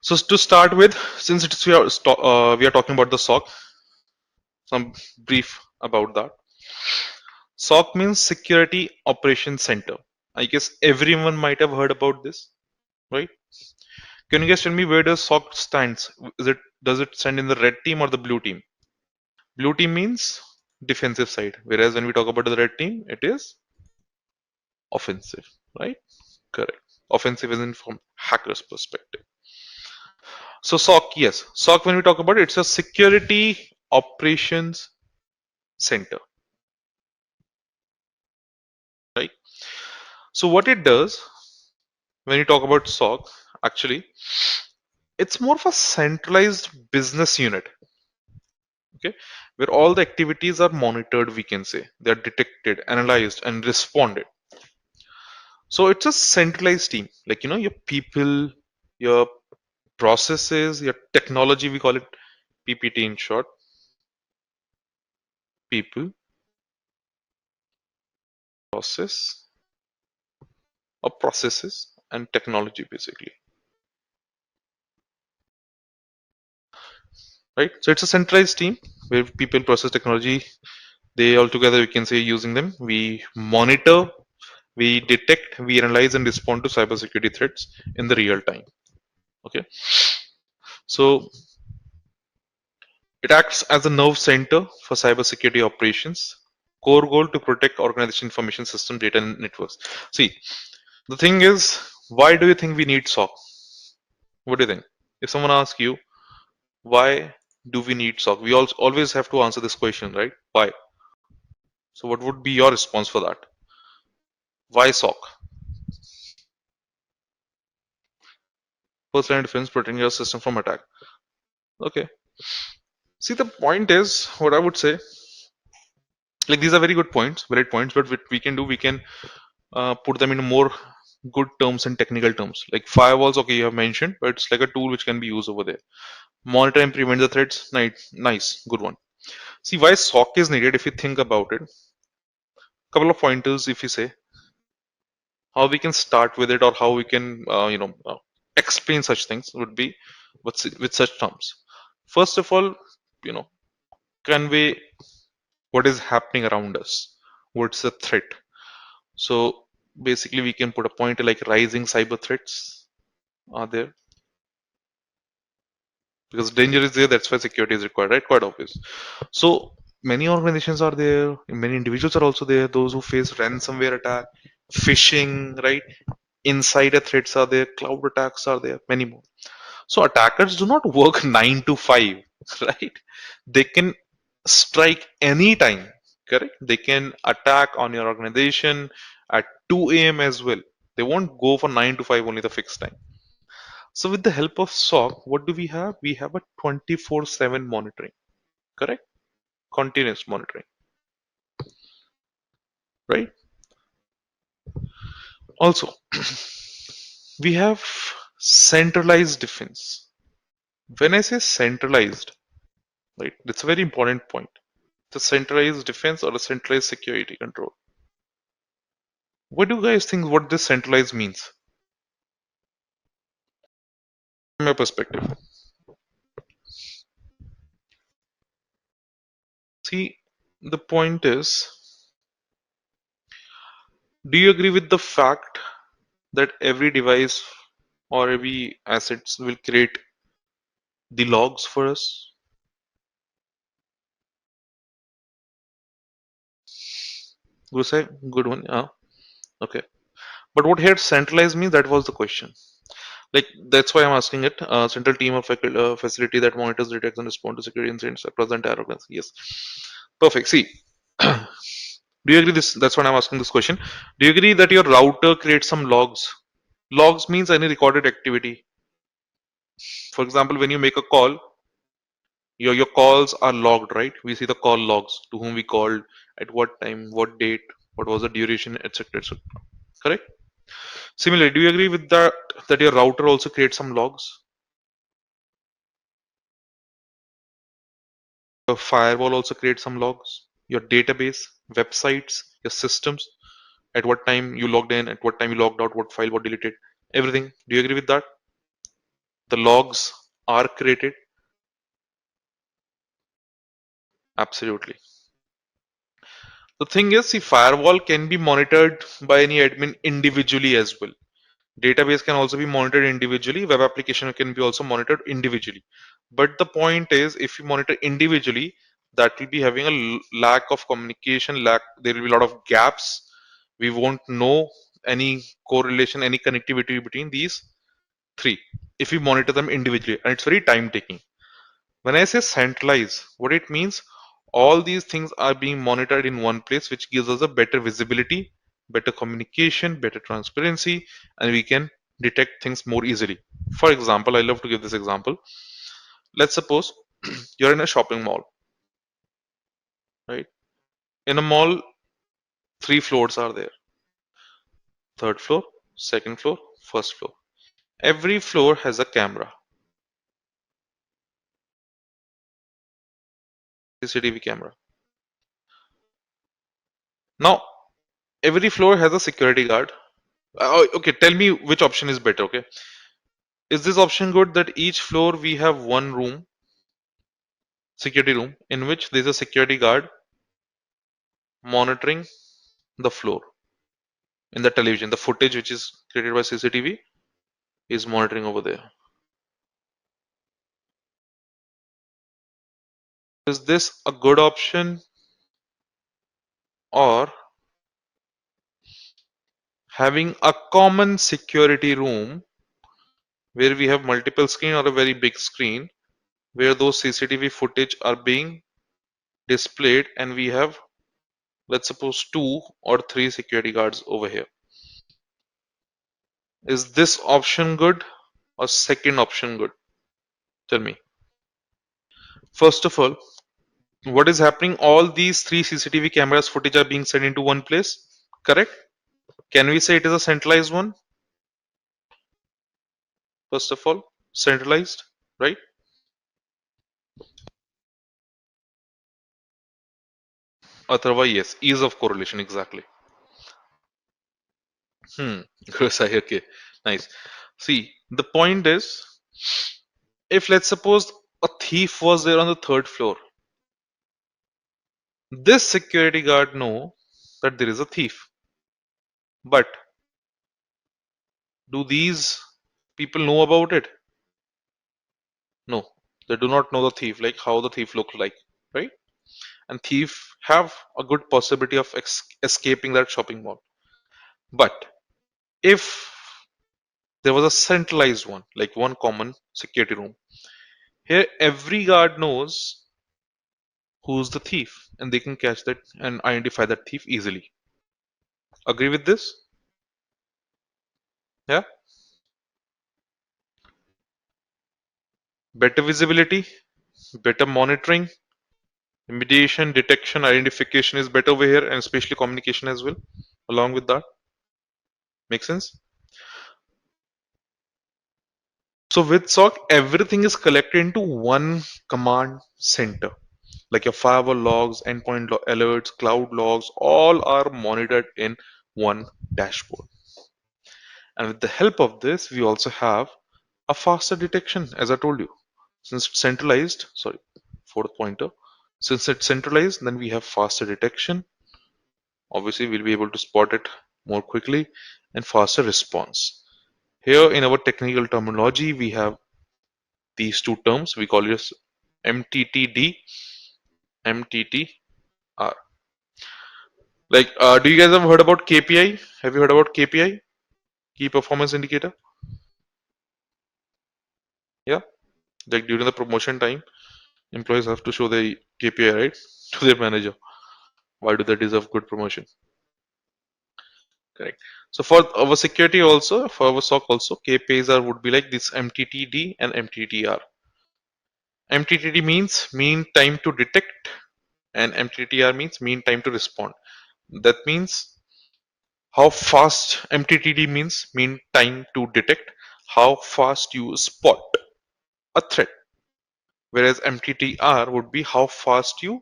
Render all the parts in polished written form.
So to start with, since we are talking about the SOC, some brief about that. SOC means Security Operations Center. I guess everyone might have heard about this, right? Can you guys tell me where does SOC stands? Does it stand in the red team or the blue team? Blue team means defensive side, whereas when we talk about the red team, it is offensive, right? Correct. Offensive is in from hacker's perspective. So SOC, yes, SOC when we talk about it, it's a Security Operations Center, right? So what it does when you talk about SOC, actually, it's more of a centralized business unit, okay, where all the activities are monitored. We can say they are detected, analyzed, and responded. So it's a centralized team, like your people, your processes, your technology. We call it PPT in short. People, process, or processes, and technology, basically, right? So it's a centralized team where people, process, technology, they all together, we can say, using them. We monitor, we detect, we analyze, and respond to cybersecurity threats in the real time. Okay, so it acts as a nerve center for cybersecurity operations. Core goal to protect organization information system, data, and networks. See, the thing is, why do you think we need SOC? What do you think? If someone asks you, why do we need SOC? We always have to answer this question, right? Why? So, what would be your response for that? Why SOC? First line of defense, protecting your system from attack. Okay. See, the point is, what I would say, like these are very good points, valid points, but what we can do, we can put them in more good terms and technical terms. Like firewalls, okay, you have mentioned, but it's like a tool which can be used over there. Monitor and prevent the threats, nice, good one. See, why SOC is needed, if you think about it, couple of pointers, if you say, how we can start with it or how we can, explain such things would be with such terms. First of all, you know, convey what is happening around us, what's the threat. So basically we can put a pointer like rising cyber threats are there, because danger is there, that's why security is required, right? Quite obvious. So many organizations are there, many individuals are also there, those who face ransomware attack, phishing, right? Insider threats are there, cloud attacks are there, many more. So attackers do not work 9 to 5, right? They can strike anytime, correct? They can attack on your organization at 2 a.m. as well. They won't go for 9 to 5 only the fixed time. So with the help of SOC, what do we have? We have a 24/7 monitoring, correct? Continuous monitoring, right? Also, we have centralized defense. When I say centralized, right, that's a very important point. The centralized defense or a centralized security control. What do you guys think what this centralized means from your perspective? See, the point is, do you agree with the fact that every device or every assets will create the logs for us? Good say, good one. Yeah. Okay. But what here centralized means, that was the question. Like that's why I'm asking it. Central team of facility that monitors, detects, and responds to security incidents across the entire organization. Yes. Perfect. See, do you agree this? That's why I'm asking this question. Do you agree that your router creates some logs? Logs means any recorded activity. For example, when you make a call, your calls are logged, right? We see the call logs, to whom we called, at what time, what date, what was the duration, etc., etc. Correct? Similarly, do you agree with that your router also creates some logs? Your firewall also creates some logs. Your database, websites, your systems, at what time you logged in, at what time you logged out, what file was deleted, everything. Do you agree with that? The logs are created. Absolutely. The thing is, the firewall can be monitored by any admin individually as well. Database can also be monitored individually. Web application can be also monitored individually. But the point is, if you monitor individually, that will be having a lack of communication. There will be a lot of gaps. We won't know any correlation, any connectivity between these three if we monitor them individually, and it's very time taking. When I say centralize, what it means, all these things are being monitored in one place, which gives us a better visibility, better communication, better transparency, and we can detect things more easily. For example, I love to give this example. Let's suppose you're in a shopping mall, right? In a mall, three floors are there: third floor, second floor, first floor. Every floor has a camera, CCTV camera. Now, every floor has a security guard. Okay, tell me which option is better. Okay, is this option good that each floor we have one room, security room, in which there's a security guard monitoring the floor in the television? The footage which is created by CCTV is monitoring over there. Is this a good option, or having a common security room where we have multiple screen or a very big screen where those CCTV footage are being displayed, and we have, let's suppose, two or three security guards over here? Is this option good or second option good? Tell me. First of all, what is happening? All these three CCTV cameras footage are being sent into one place, correct? Can we say it is a centralized one? First of all, centralized, right? Otherwise, yes, ease of correlation, exactly. Hmm. Okay, nice. See, the point is, if let's suppose a thief was there on the third floor, this security guard know that there is a thief. But do these people know about it? No, they do not know the thief, like how the thief looks like, right? And thief have a good possibility of escaping that shopping mall. But if there was a centralized one, like one common security room, here every guard knows who's the thief, and they can catch that and identify that thief easily. Agree with this? Yeah. Better visibility, better monitoring, mediation, detection, identification is better over here, and especially communication as well. Along with that, make sense? So with SOC, everything is collected into one command center. Like your firewall logs, endpoint alerts, cloud logs, all are monitored in one dashboard. And with the help of this, we also have a faster detection, as I told you. Since it's centralized, sorry, fourth pointer. Since it's centralized, then we have faster detection. Obviously, we'll be able to spot it more quickly and faster response. Here in our technical terminology, we have these two terms. We call it MTTD, MTTR. Like, do you guys have heard about KPI? Have you heard about KPI? Key Performance Indicator? Yeah, like during the promotion time, employees have to show the KPI, right, to their manager. Why do they deserve good promotion? Correct. So for our security also, for our SOC also, KPIs are would be like this MTTD and MTTR. MTTD means mean time to detect, and MTTR means mean time to respond. That means how fast. MTTD means mean time to detect, how fast you spot a threat, whereas MTTR would be how fast you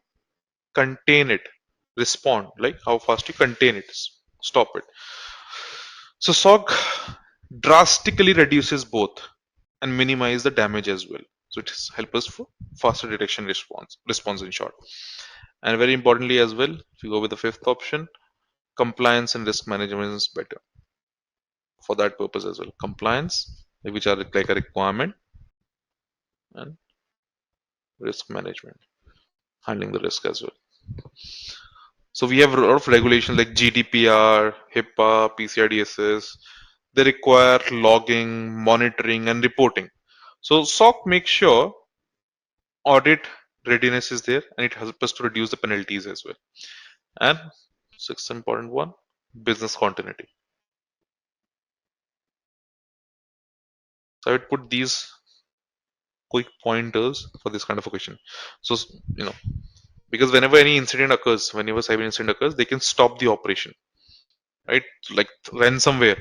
contain it, respond, like how fast you contain it, stop it. So SOC drastically reduces both. and minimize the damage as well. So it helps us for faster detection response in short. And very importantly as well, if you go with the fifth option, compliance and risk management is better for that purpose as well. Compliance, which are like a requirement, and risk management, handling the risk as well. So we have a lot of regulations like GDPR, HIPAA, PCI-DSS. They require logging, monitoring, and reporting. So SOC makes sure audit readiness is there, and it helps us to reduce the penalties as well. And sixth important one, business continuity. So I would put these quick pointers for this kind of a question. So you know, because whenever any incident occurs, whenever cyber incident occurs, they can stop the operation, right? Like ransomware,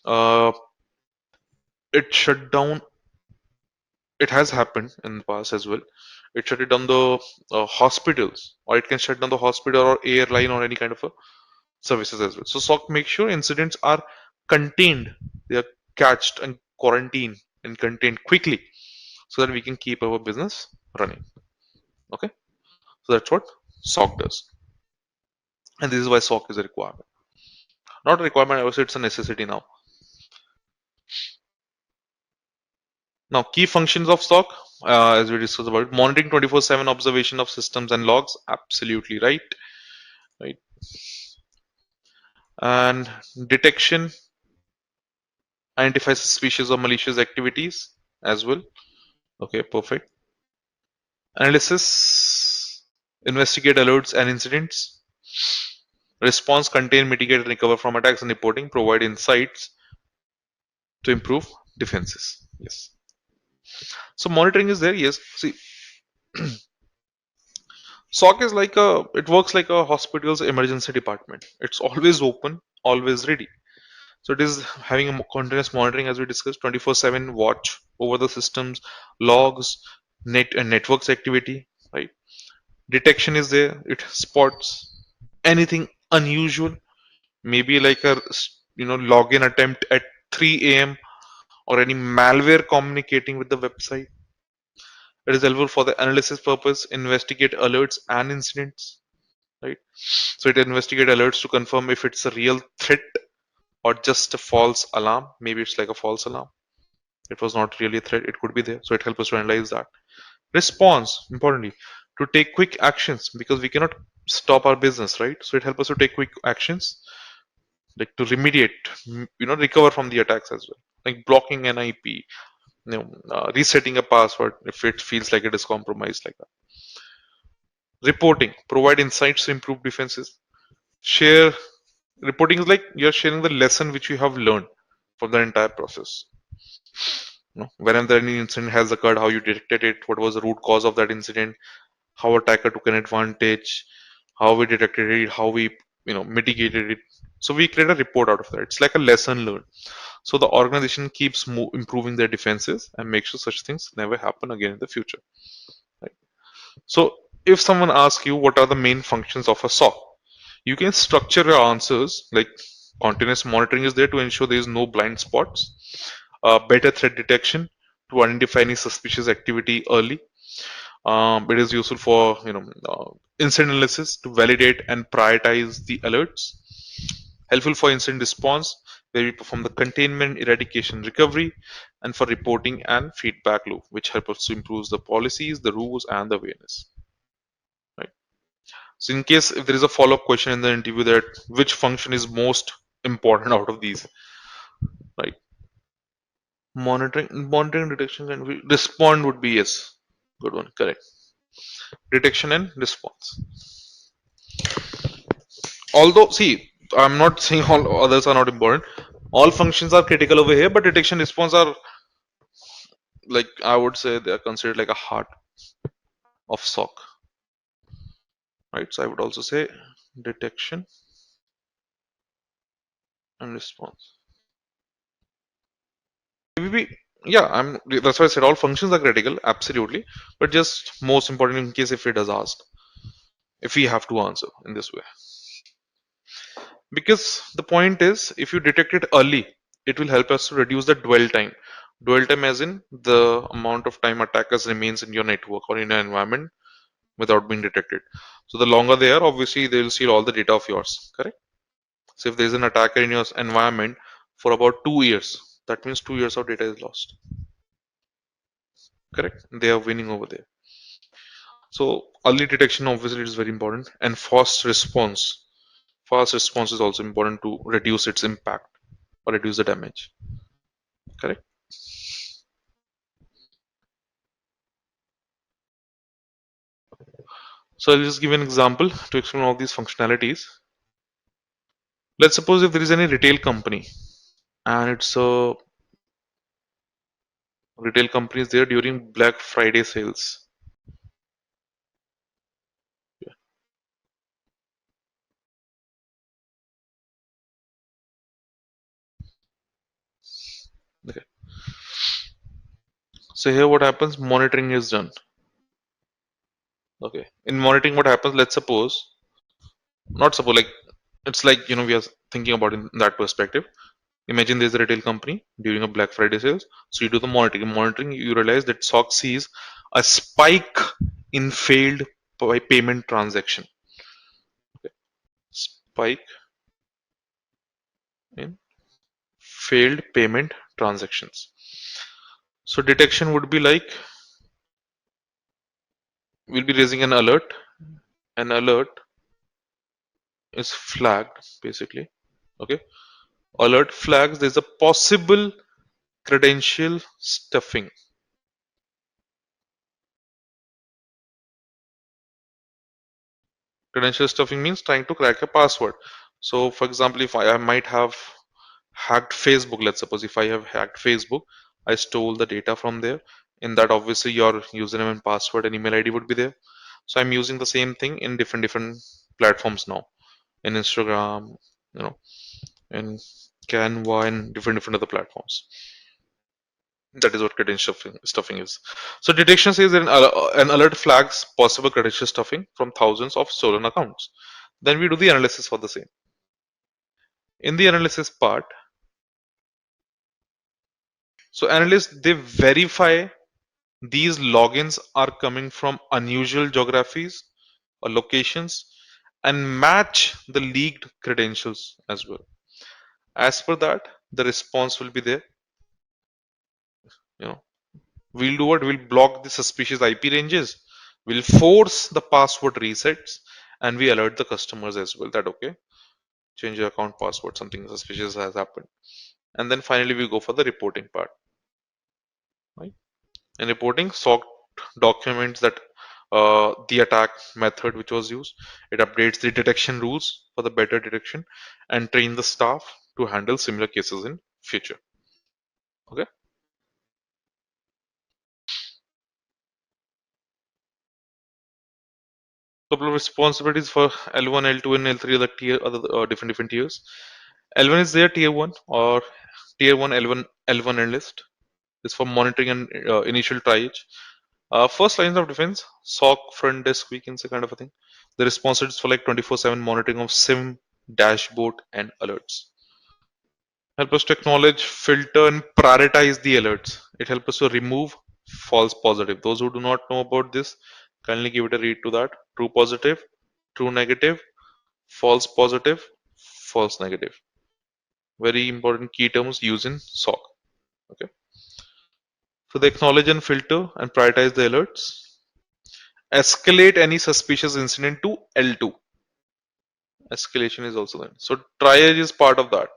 uh, it shut down. It has happened in the past as well. It shut it down the hospitals, or it can shut down the hospital or airline or any kind of a services as well. So SOC makes sure incidents are contained, they are catched and quarantined and contained quickly, so that we can keep our business running. Okay, so that's what SOC does, and this is why SOC is a requirement, not a requirement. I would say it's a necessity now. Now, key functions of SOC, as we discussed about it, monitoring 24/7 observation of systems and logs, absolutely right, right, and detection, identify suspicious or malicious activities as well. Okay, perfect. Analysis, investigate alerts and incidents. Response, contain, mitigate, and recover from attacks, and reporting, provide insights to improve defenses. Yes. So monitoring is there. Yes. See, SOC is like it works like a hospital's emergency department. It's always open, always ready. So it is having a continuous monitoring, as we discussed, 24/7 watch over the systems, logs, net and networks activity, right? Detection is there. It spots anything unusual, maybe like a login attempt at 3 a.m. or any malware communicating with the website. It is helpful for the analysis purpose, investigate alerts and incidents, right? So it investigate alerts to confirm if it's a real threat or just a false alarm. Maybe it's like a false alarm. It was not really a threat. It could be there. So it helps us to analyze that. Response, importantly, to take quick actions, because we cannot stop our business, right? So it helps us to take quick actions, like to remediate, recover from the attacks as well, like blocking an IP, resetting a password if it feels like it is compromised, like that. Reporting, provide insights to improve defenses. Share, reporting is like you're sharing the lesson which you have learned from the entire process. Whenever any incident has occurred, how you detected it, what was the root cause of that incident, how attacker took an advantage, how we detected it, how we mitigated it. So we create a report out of that. It's like a lesson learned. So the organization keeps improving their defenses and make sure such things never happen again in the future. Right? So if someone asks you what are the main functions of a SOC, you can structure your answers like continuous monitoring is there to ensure there is no blind spots, better threat detection to identify any suspicious activity early. It is useful for incident analysis to validate and prioritize the alerts. Helpful for incident response, where we perform the containment, eradication, recovery, and for reporting and feedback loop, which help us to improve the policies, the rules, and the awareness. Right. So, in case if there is a follow-up question in the interview, that which function is most important out of these, right? Monitoring, detection, and respond would be yes. Good one, correct. Detection and response. Although, see, I'm not saying all others are not important. All functions are critical over here, but detection response are, like, I would say they are considered like a heart of SOC, right? So I would also say detection and response. Maybe, yeah, that's why I said all functions are critical, absolutely, but just most important in case if it is asked, if we have to answer in this way. Because the point is, if you detect it early, it will help us to reduce the dwell time. Dwell time as in the amount of time attackers remains in your network or in your environment without being detected. So the longer they are, obviously they will steal all the data of yours, correct? So if there is an attacker in your environment for about 2 years, that means 2 years of data is lost, correct? They are winning over there. So early detection obviously is very important, and fast response. Fast response is also important to reduce its impact or reduce the damage, correct? So I'll just give an example to explain all these functionalities. Let's suppose if there is any retail company and it's a retail company is there during Black Friday sales. Okay. So here what happens? Monitoring is done. Okay. In monitoring, what happens? Let's suppose, not suppose, like it's like we are thinking about in that perspective. Imagine there's a retail company during a Black Friday sales. So you do the monitoring. In monitoring, you realize that SOC sees a spike in failed payment transaction. Okay. Spike in failed payment transactions. So detection would be like we'll be raising an alert. An alert is flagged basically. Okay. Alert flags there's a possible credential stuffing. Credential stuffing means trying to crack a password. So for example, if I might have hacked Facebook, let's suppose if I have hacked Facebook, I stole the data from there. In that, obviously your username and password and email ID would be there. So I'm using the same thing in different platforms now. In Instagram, you know, in Canva and different other platforms. That is what credential stuffing is. So detection says that an alert flags possible credential stuffing from thousands of stolen accounts. Then we do the analysis for the same. In the analysis part, so analysts they verify these logins are coming from unusual geographies or locations and match the leaked credentials as well. As per that, the response will be there. You know, we'll do what? We'll block the suspicious IP ranges. We'll force the password resets, and we alert the customers as well that okay, change your account password. Something suspicious has happened, and then finally we go for the reporting part. Right? In reporting, SOC documents that the attack method which was used. It updates the detection rules for the better detection, and train the staff to handle similar cases in future. Okay. Couple of responsibilities for L1, L2, and L3 are the tier other different tiers. L1 is their tier 1 or tier 1 L1 analyst is for monitoring and initial triage. First lines of defense, SOC front desk, we can say kind of a thing. The response is for like 24/7 monitoring of SIM, dashboard, and alerts. Help us to acknowledge, filter, and prioritize the alerts. It helps us to remove false positive. Those who do not know about this, kindly give it a read to that. True positive, true negative, false positive, false negative. Very important key terms used in SOC. Okay. So they acknowledge and filter and prioritize the alerts. Escalate any suspicious incident to L2. Escalation is also there. So triage is part of that.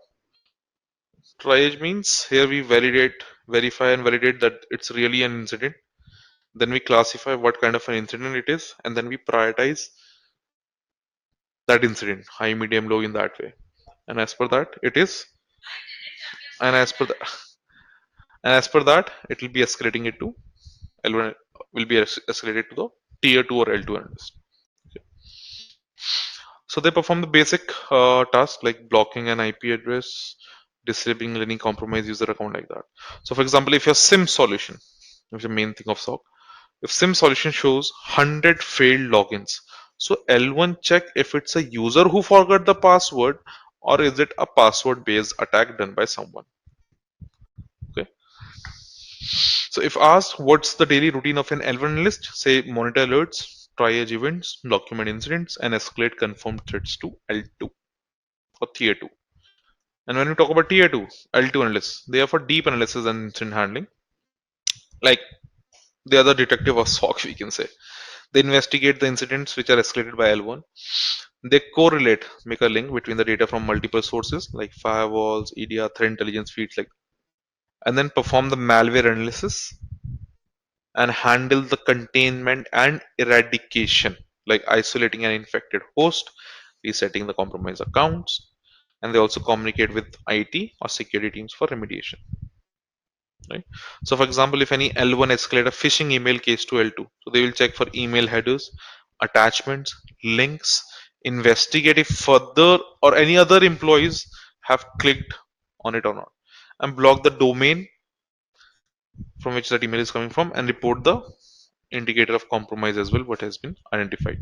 Triage means here we verify and validate that it's really an incident. Then we classify what kind of an incident it is, and then we prioritize that incident, high, medium, low in that way. And as per that, it is, and as per the, and as per that, it will be escalating it to L1 will be escalated to the tier 2 or L2 analyst. So they perform the basic tasks like blocking an IP address, disabling any compromised user account like that. So for example, if your SIM solution, which is the main thing of SOC, if SIM solution shows 100 failed logins, so L1 check if it's a user who forgot the password or is it a password based attack done by someone. Okay. So if asked what's the daily routine of an L1 analyst, say monitor alerts, triage events, document incidents, and escalate confirmed threats to L2 or tier 2. And when we talk about tier 2, L2 analysts, they are for deep analysis and incident handling. Like they are the detective or SOC, we can say. They investigate the incidents which are escalated by L1. They correlate, make a link between the data from multiple sources like firewalls, EDR, threat intelligence feeds, like, and then perform the malware analysis and handle the containment and eradication, like isolating an infected host, resetting the compromised accounts, and they also communicate with IT or security teams for remediation. Right. So, for example, if any L1 escalate a phishing email case to L2, so they will check for email headers, attachments, links, investigate if further or any other employees have clicked on it or not, and block the domain from which that email is coming from, and report the indicator of compromise as well, what has been identified.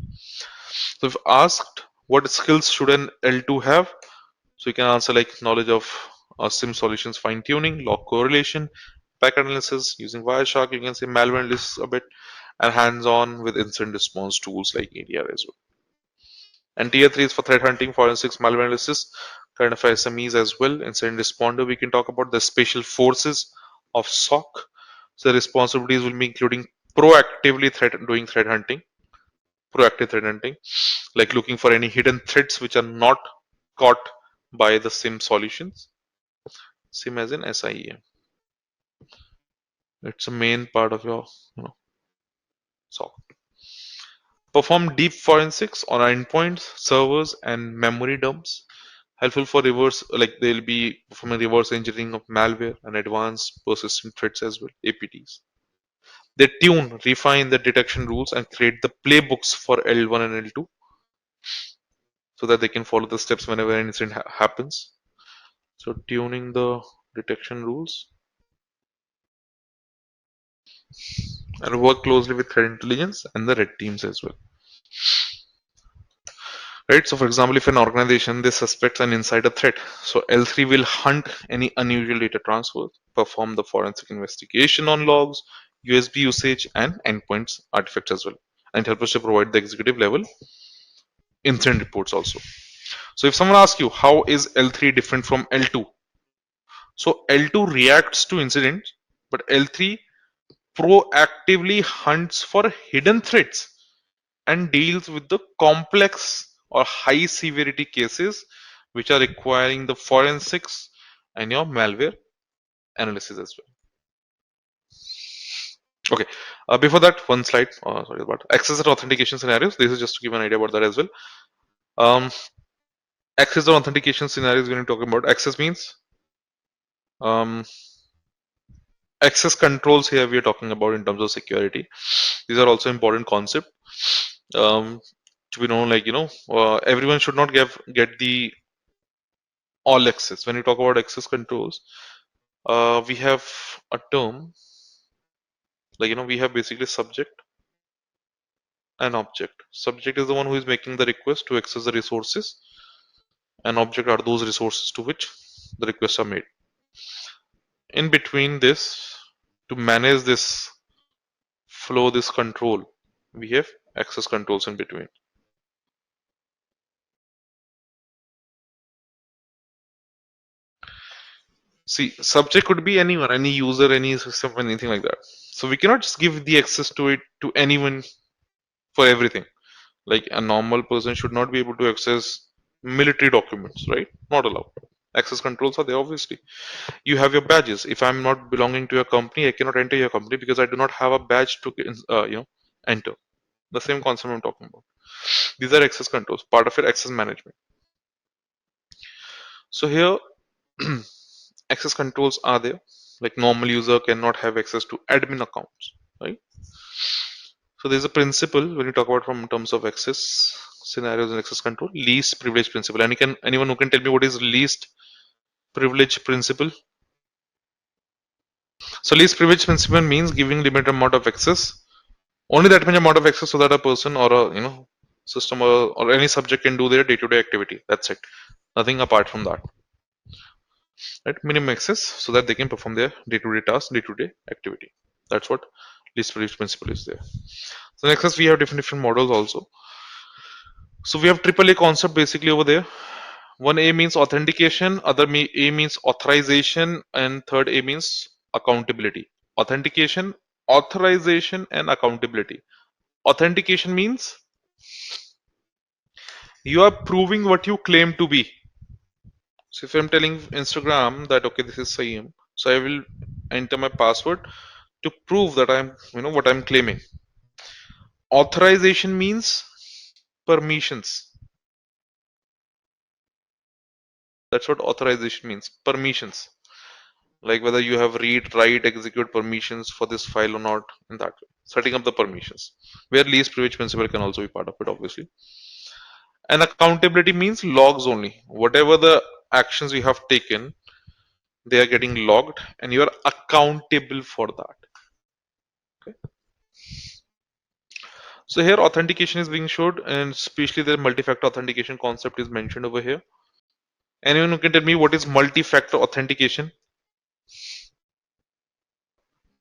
So, if asked what skills should an L2 have, so you can answer like knowledge of SIM solutions fine tuning, log correlation, packet analysis using Wireshark, you can say malware analysis a bit, and hands on with incident response tools like ADR as well. And tier 3 is for threat hunting, forensics, malware analysis, kind of SMEs as well. Incident responder, we can talk about the special forces of SOC. So the responsibilities will be including proactively doing threat hunting, proactive threat hunting, like looking for any hidden threats which are not caught by the SIM solutions. SIM as in SIEM. It's a main part of your SOC. Perform deep forensics on endpoints, servers, and memory dumps. Helpful for reverse, like they'll be performing reverse engineering of malware and advanced persistent threats as well, APTs. They tune, refine the detection rules, and create the playbooks for L1 and L2 so that they can follow the steps whenever an incident happens. So tuning the detection rules and work closely with threat intelligence and the red teams as well. Right. So, for example, if an organization they suspects an insider threat, so L3 will hunt any unusual data transfers, perform the forensic investigation on logs, USB usage, and endpoints artifacts as well, and help us to provide the executive level incident reports also. So, if someone asks you how is L3 different from L2, so L2 reacts to incidents, but L3 proactively hunts for hidden threats and deals with the complex or high severity cases which are requiring the forensics and your malware analysis as well. Okay, before that, one slide. Sorry about access and authentication scenarios. This is just to give an idea about that as well. Um, access or authentication scenarios when you're talking about access means um, access controls here we are talking about in terms of security. These are also important concept. To be known, like everyone should not get the all access. When you talk about access controls, we have a term like we have basically subject and object. Subject is the one who is making the request to access the resources, and object are those resources to which the requests are made. In between this, to manage this flow, this control, we have access controls in between. See, subject could be anyone, any user, any system, anything like that. So we cannot just give the access to it to anyone for everything. Like a normal person should not be able to access military documents, right? Not allowed. Access controls are there, obviously. You have your badges. If I'm not belonging to your company, I cannot enter your company because I do not have a badge to enter. The same concept I'm talking about. These are access controls, part of it, access management. So here, access controls are there. Like normal user cannot have access to admin accounts, right? So there's a principle when you talk about from terms of access scenarios and access control, least privilege principle. Anyone who can tell me what is least privilege principle? So least privilege principle means giving limited amount of access, only that much amount of access so that a person or a system or any subject can do their day-to-day activity. That's it. Nothing apart from that. right? Minimum access so that they can perform their day-to-day task, day-to-day activity. That's what least privilege principle is there. So next is we have different models also. So we have triple A concept basically over there. One A means authentication, A means authorization, and third A means accountability. Authentication, authorization, and accountability. Authentication means you are proving what you claim to be. So if I'm telling Instagram that okay, this is Saeem, so I will enter my password to prove that I'm, what I'm claiming. Authorization means permissions. That's what authorization means. Permissions. Like whether you have read, write, execute permissions for this file or not, in that way. Setting up the permissions. Where least privilege principle can also be part of it, obviously. And accountability means logs only. Whatever the actions you have taken, they are getting logged and you are accountable for that. Okay. So here authentication is being showed, and especially the multi-factor authentication concept is mentioned over here. Anyone who can tell me what is multi-factor authentication?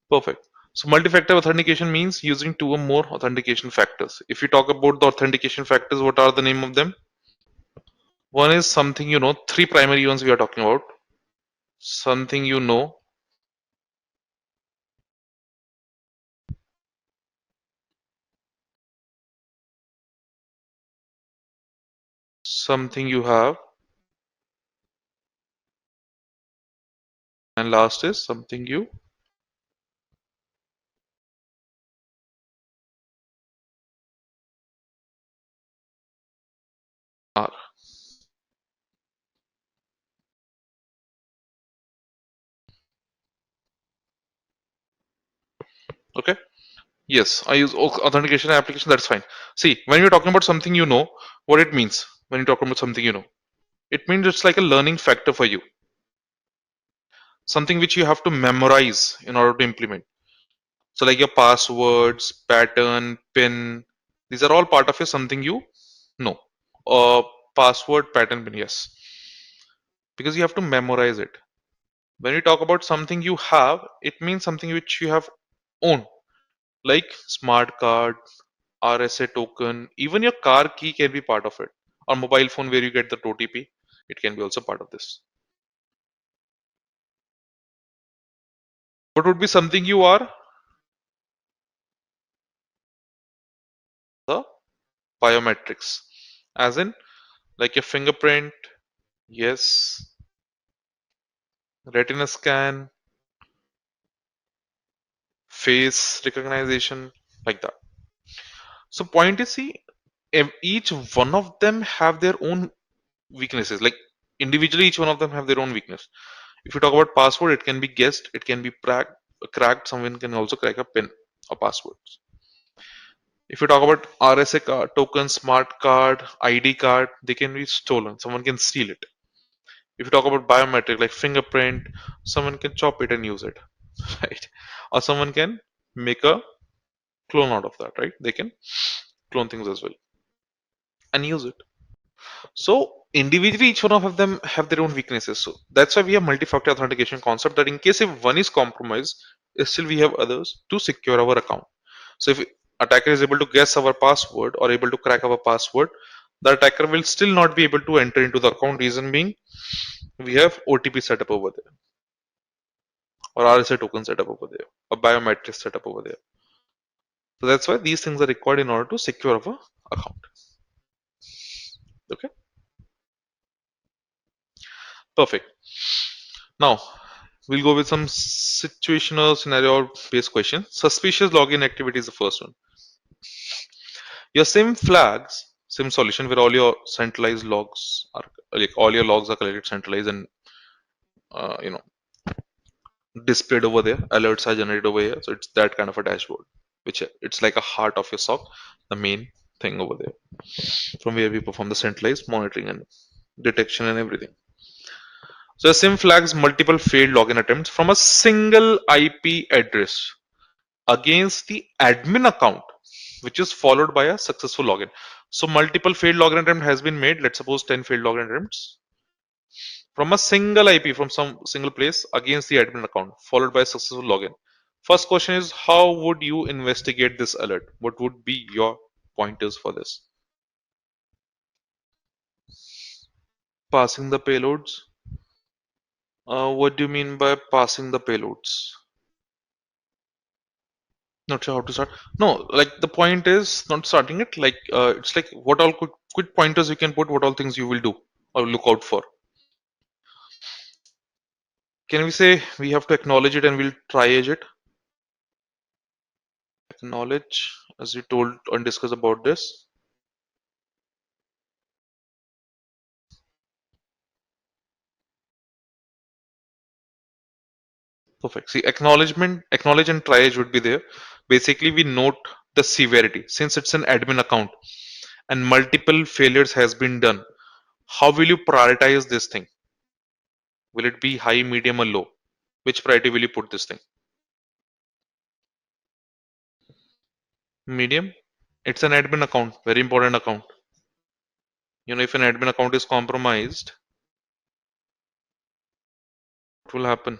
Perfect. So multi-factor authentication means using two or more authentication factors. If you talk about the authentication factors, what are the name of them? One is something you know, three primary ones we are talking about. Something you know, something you have, and last is something you are. Okay. Yes, I use authentication application. That's fine. See, when you're talking about something you know, what it means when you're talking about something you know, it means it's like a learning factor for you. Something which you have to memorize in order to implement. So like your passwords, pattern, pin, these are all part of your something you know. Password, pattern, pin, yes. Because you have to memorize it. When you talk about something you have, it means something which you have owned, like smart card, RSA token, even your car key can be part of it. Or mobile phone where you get the OTP, it can be also part of this. What would be something you are? The biometrics. As in, like your fingerprint, yes, retina scan, face recognition, like that. So point is, see, each one of them have their own weaknesses. Like individually, each one of them have their own weakness. If you talk about password, it can be guessed, it can be cracked. Someone can also crack a pin or password. If you talk about RSA card, token, smart card, ID card, they can be stolen. Someone can steal it. If you talk about biometric like fingerprint, someone can chop it and use it, right? Or someone can make a clone out of that, right? They can clone things as well and use it. So individually, each one of them have their own weaknesses. So that's why we have multi-factor authentication concept that in case if one is compromised, still we have others to secure our account. So if attacker is able to guess our password or able to crack our password, the attacker will still not be able to enter into the account. Reason being, we have OTP set up over there, or RSA token set up over there, or biometric set up over there. So that's why these things are required in order to secure our account. Okay, perfect. Now we'll go with some situational scenario based question. Suspicious login activity is the first one. Your SIM flags, SIM solution where all your centralized logs are, like all your logs are collected centralized and uh, you know displayed over there. Alerts are generated over here. So it's that kind of a dashboard, which it's like a heart of your SOC, the main thing over there, from where we perform the centralized monitoring and detection and everything. So a SIM flags multiple failed login attempts from a single IP address against the admin account, which is followed by a successful login. So multiple failed login attempt has been made. Let's suppose 10 failed login attempts. from a single IP from some single place against the admin account, followed by a successful login. First question is, how would you investigate this alert? What would be your pointers for this? Passing the payloads. What do you mean by passing the payloads? Not sure how to start. No, like the point is not starting it. Like it's like what all quick pointers you can put, what all things you will do or look out for. Can we say we have to acknowledge it and we'll triage it? Acknowledge, as we told and discussed about this. Perfect. See, acknowledge and triage would be there. Basically, we note the severity. Since it's an admin account and multiple failures has been done, how will you prioritize this thing? Will it be high, medium, or low? Which priority will you put this thing? Medium. It's an admin account, very important account. You know, if an admin account is compromised, what will happen?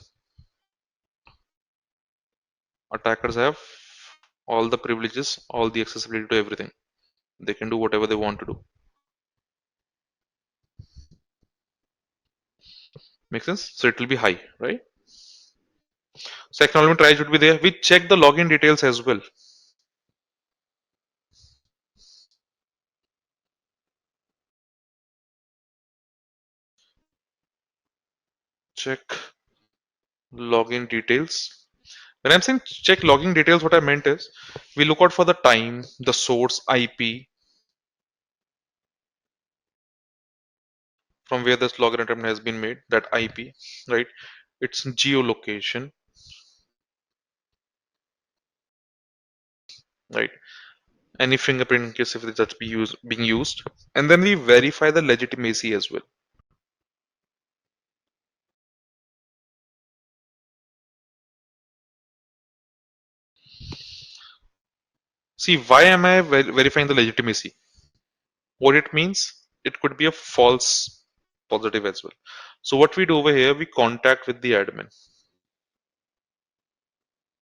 Attackers have all the privileges, all the accessibility to everything. They can do whatever they want to do. Make sense? So it will be high, right? So acknowledgement try should be there. We check the login details as well. Check login details. When I'm saying check login details, what I meant is we look out for the time, the source IP from where this login attempt has been made, that IP, right? Its geolocation, right? Any fingerprint in case if that's being used, and then we verify the legitimacy as well. See, why am I verifying the legitimacy? What it means, it could be a false positive as well. So what we do over here, we contact with the admin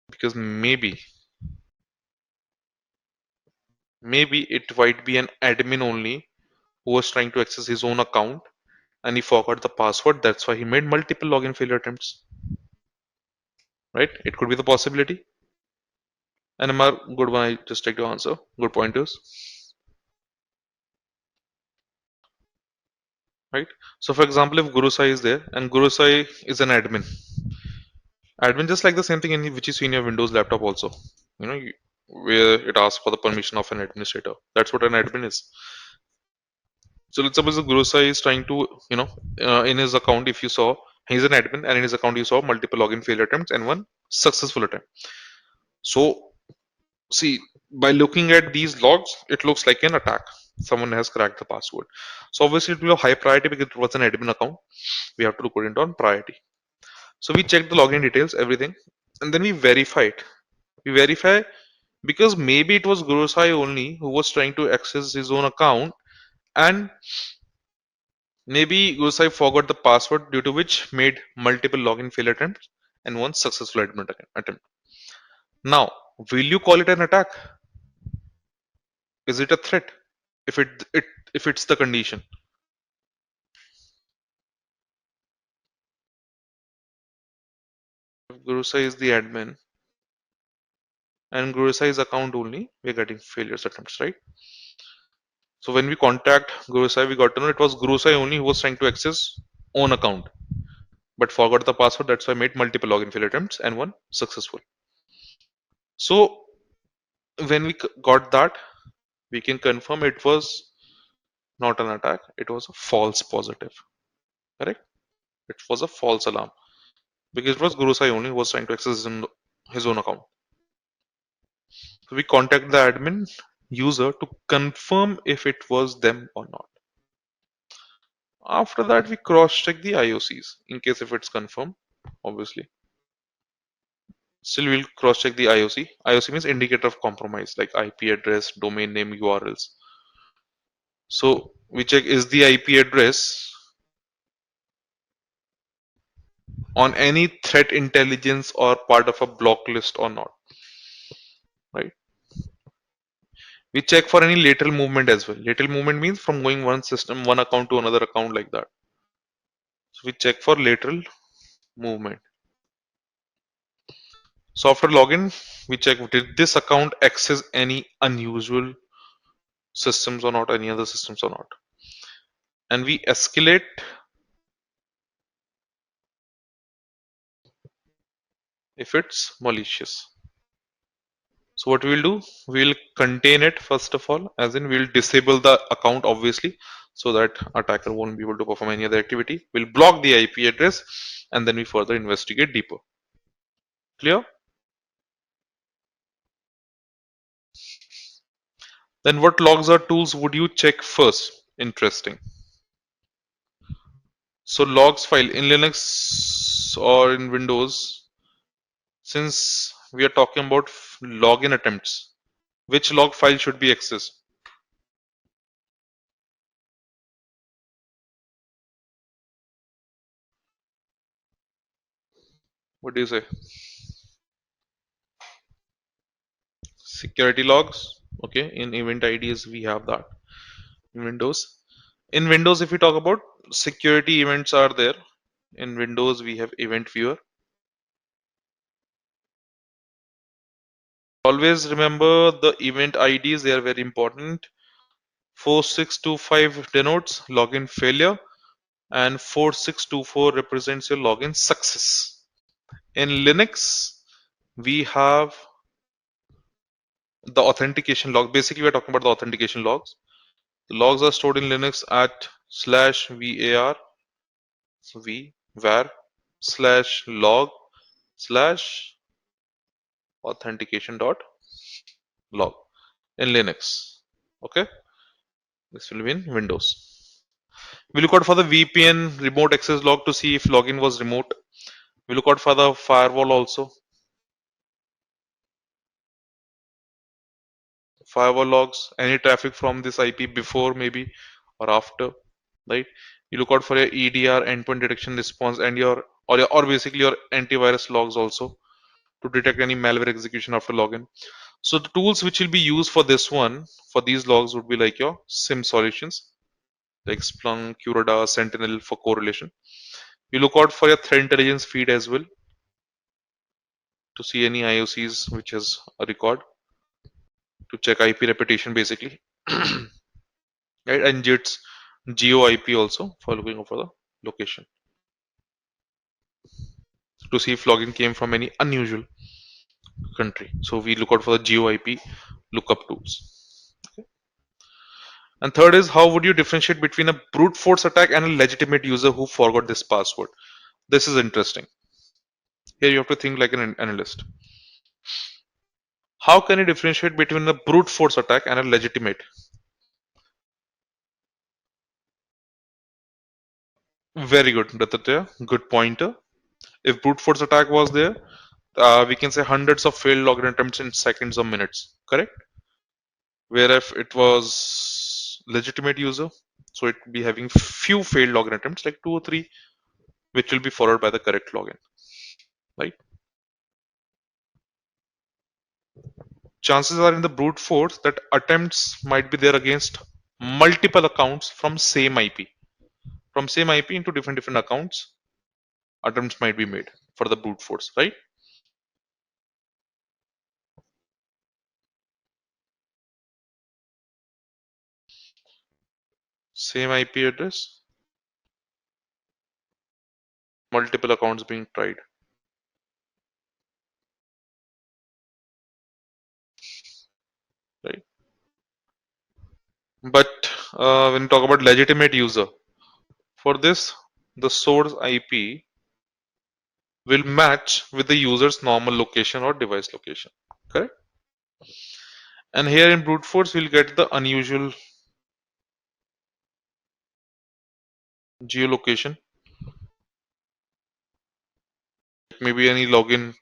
because maybe it might be an admin only who was trying to access his own account and he forgot the password. That's why he made multiple login failure attempts, right? It could be the possibility. And Amar, good one. I just take your answer. Good pointers, right? So for example, if Guru Sai is there and Guru Sai is an admin just like the same thing in which you see in your Windows laptop also, you know, where it asks for the permission of an administrator. That's what an admin is. So let's suppose the Guru Sai is trying to, in his account, if you saw, he's an admin, and in his account you saw multiple login failure attempts and one successful attempt. So see, by looking at these logs, it looks like an attack. Someone has cracked the password. So obviously it will be a high priority because it was an admin account. We have to look it on priority. So we check the login details, everything, and then we verify it. We verify because maybe it was Guru Sai only who was trying to access his own account, and maybe Guru Sai forgot the password due to which made multiple login failure attempts and one successful admin attempt. Now, will you call it an attack? Is it a threat? If if it's the condition. If Guru Sai is the admin and Guru Sai's account only, we're getting failures attempts, right? So when we contact Guru Sai, we got to know it was Guru Sai only who was trying to access own account, but forgot the password. That's why I made multiple login failure attempts and one successful. So when we got that, we can confirm it was not an attack. It was a false positive. Correct? It was a false alarm because it was Guru Sai only who was trying to access his own account. So we contact the admin user to confirm if it was them or not. After that, we cross-check the IOCs in case if it's confirmed, obviously. Still, we'll cross-check the IOC. IOC means indicator of compromise, like IP address, domain name, URLs. So we check is the IP address on any threat intelligence or part of a block list or not, right? We check for any lateral movement as well. Lateral movement means from going one system, one account to another account like that. So we check for lateral movement. So after login, we check did this account access any unusual systems or not, any other systems or not. And we escalate if it's malicious. So what we'll do, we'll contain it first of all, as in we'll disable the account obviously, so that attacker won't be able to perform any other activity. We'll block the IP address and then we further investigate deeper. Clear? Then what logs or tools would you check first? Interesting. So logs file in Linux or in Windows, since we are talking about login attempts, which log file should be accessed? What do you say? Security logs. Okay, in event IDs we have that in Windows. In Windows, if we talk about security events are there. In Windows, we have event viewer. Always remember the event IDs, they are very important. 4625 denotes login failure and 4624 represents your login success. In Linux, we have the authentication log. Basically, we're talking about the authentication logs. The logs are stored in Linux at /var /log /authentication dot log in Linux. Okay, this will be in Windows. We look out for the VPN remote access log to see if login was remote. We look out for the firewall also. Firewall logs, any traffic from this IP before maybe or after, right? You look out for your EDR endpoint detection response and or basically your antivirus logs also to detect any malware execution after login. So the tools which will be used for this one, for these logs would be like your SIM solutions, like Splunk, Curadar, Sentinel for correlation. You look out for your threat intelligence feed as well to see any IOCs which has a record to check IP repetition basically. Right, and JIT's geo IP also for looking for the location to see if login came from any unusual country. So we look out for the geo IP lookup tools. And third is, how would you differentiate between a brute force attack and a legitimate user who forgot this password? This is interesting. Here you have to think like an analyst. How can you differentiate between a brute force attack and a legitimate? Very good, Datatya. Good pointer. If brute force attack was there, we can say hundreds of failed login attempts in seconds or minutes. Correct? Where if it was legitimate user, so it will be having few failed login attempts, like 2 or 3, which will be followed by the correct login. Right? Chances are in the brute force that attempts might be there against multiple accounts from same IP. From same IP into different accounts, attempts might be made for the brute force, right? Same IP address, multiple accounts being tried, right? But when you talk about legitimate user, for this, the source IP will match with the user's normal location or device location, correct? And here in brute force, we'll get the unusual geolocation, maybe any login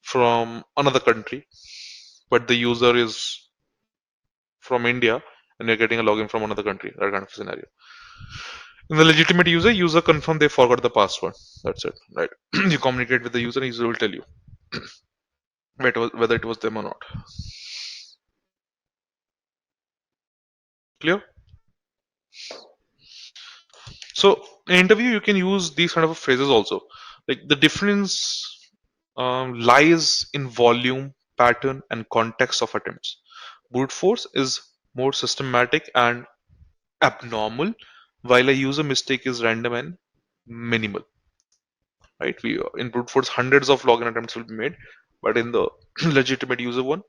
from another country, but the user is from India and you're getting a login from another country, that kind of scenario. In the legitimate user confirm they forgot the password. That's it, right? You communicate with the user will tell you whether it was them or not. Clear? So in interview, you can use these kind of phrases also. Like the difference lies in volume, pattern, and context of attempts. Brute force is more systematic and abnormal, while a user mistake is random and minimal. Right? We in brute force, hundreds of login attempts will be made, but in the legitimate user one,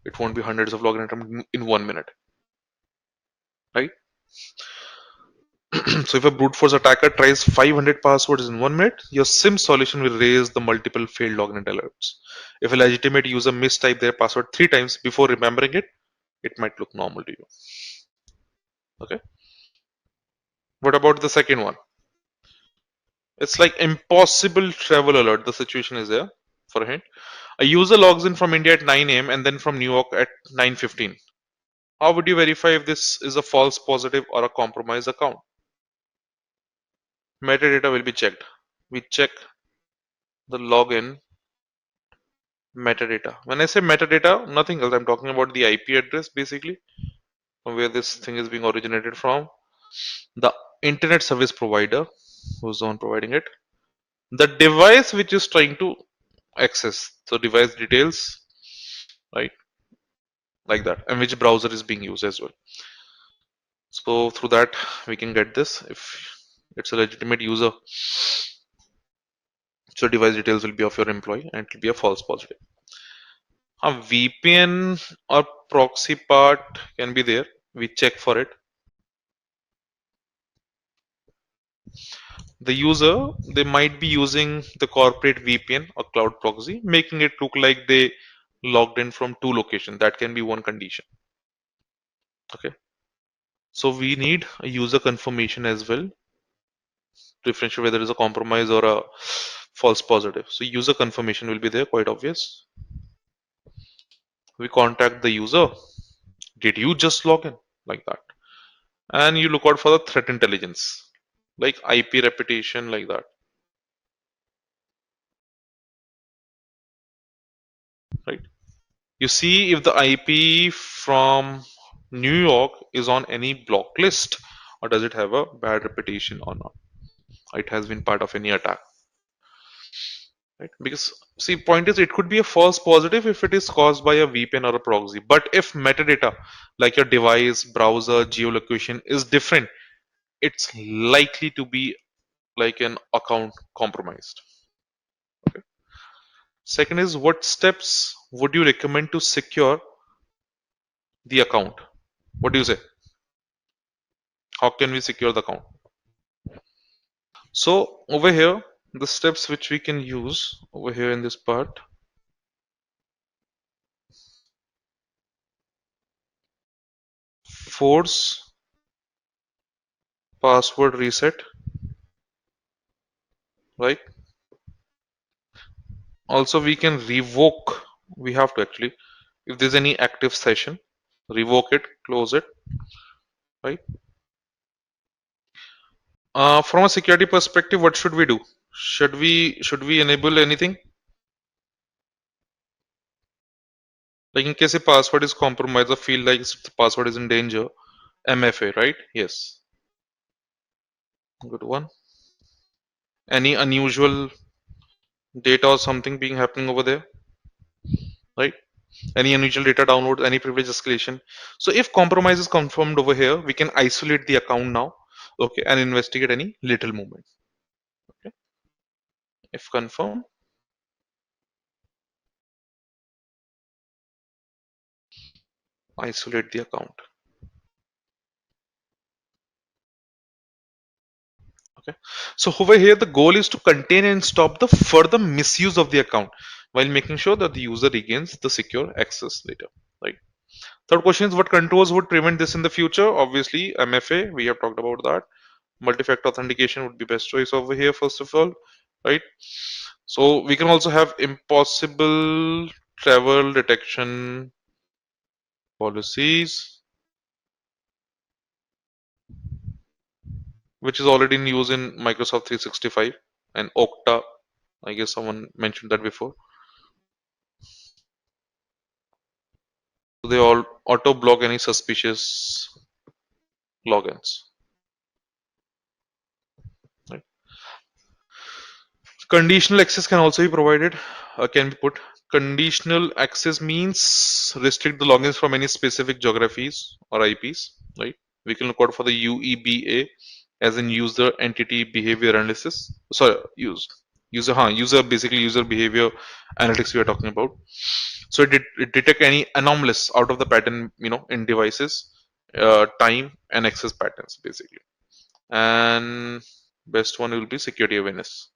it won't be hundreds of login attempts in 1 minute. Right? So if a brute force attacker tries 500 passwords in 1 minute, your SIM solution will raise the multiple failed login alerts. If a legitimate user mistype their password 3 times before remembering it, it might look normal to you. Okay. What about the second one? It's like impossible travel alert. The situation is there. For a hint, a user logs in from India at 9 a.m. and then from New York at 9:15. How would you verify if this is a false positive or a compromised account? Metadata will be checked. We check the login metadata. When I say metadata, nothing else. I'm talking about the IP address basically, from where this thing is being originated from, the internet service provider, who's the one providing it, the device which is trying to access, so device details, right, like that, and which browser is being used as well. So through that, we can get this. If it's a legitimate user, so device details will be of your employee and it will be a false positive. A VPN or proxy part can be there. We check for it. The user, they might be using the corporate VPN or cloud proxy, making it look like they logged in from two locations. That can be one condition. Okay. So we need a user confirmation as well to differentiate whether it's a compromise or a false positive. So user confirmation will be there, quite obvious. We contact the user. Did you just log in? Like that. And you look out for the threat intelligence, like IP reputation, like that. Right. You see if the IP from New York is on any block list, or does it have a bad reputation or not. It has been part of any attack. Right? Because see, point is it could be a false positive if it is caused by a VPN or a proxy. But if metadata like your device, browser, geolocation is different, it's likely to be like an account compromised. Okay. Second is, what steps would you recommend to secure the account? What do you say? How can we secure the account? So over here, the steps which we can use over here in this part, force password reset, right? Also, we can revoke. We have to actually, if there's any active session, revoke it, close it, right? From a security perspective, what should we do? Should we enable anything? Like in case a password is compromised or feel like the password is in danger, MFA, right? Yes. Good one. Any unusual data or something being happening over there, right? Any unusual data download, any privilege escalation. So if compromise is confirmed over here, we can isolate the account now, okay, and investigate any little movement. Okay. If confirmed, isolate the account. Okay. So over here, the goal is to contain and stop the further misuse of the account while making sure that the user regains the secure access later. Right. Third question is, what controls would prevent this in the future? Obviously, MFA. We have talked about that. Multi-factor authentication would be best choice over here, first of all, right? So we can also have impossible travel detection policies, which is already in use in Microsoft 365 and Okta. I guess someone mentioned that before. So they all auto block any suspicious logins. Right? Conditional access can also be provided, can be put. Conditional access means restrict the logins from any specific geographies or IPs, right? We can look out for the UEBA as in user entity behavior analysis. Sorry, user basically user behavior analytics we are talking about. So it detect any anomalous out of the pattern, in devices, time and access patterns basically. And best one will be security awareness.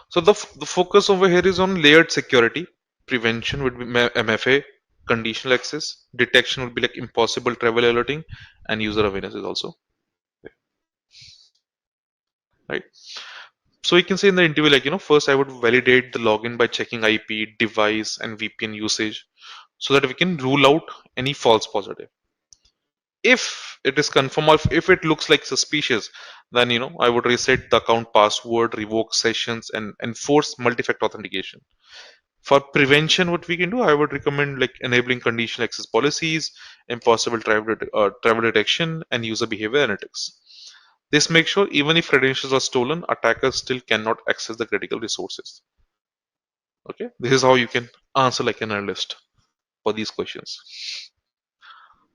So the focus over here is on layered security. Prevention would be MFA, conditional access. Detection would be like impossible travel alerting, and user awareness is also right. So we can say in the interview, like first I would validate the login by checking IP, device, and VPN usage, so that we can rule out any false positive. If it is confirmed or if it looks like suspicious, then I would reset the account password, revoke sessions, and enforce multi-factor authentication. For prevention, what we can do, I would recommend like enabling conditional access policies, impossible travel detection, and user behavior analytics. This makes sure even if credentials are stolen, attackers still cannot access the critical resources. Okay, this is how you can answer like an analyst for these questions.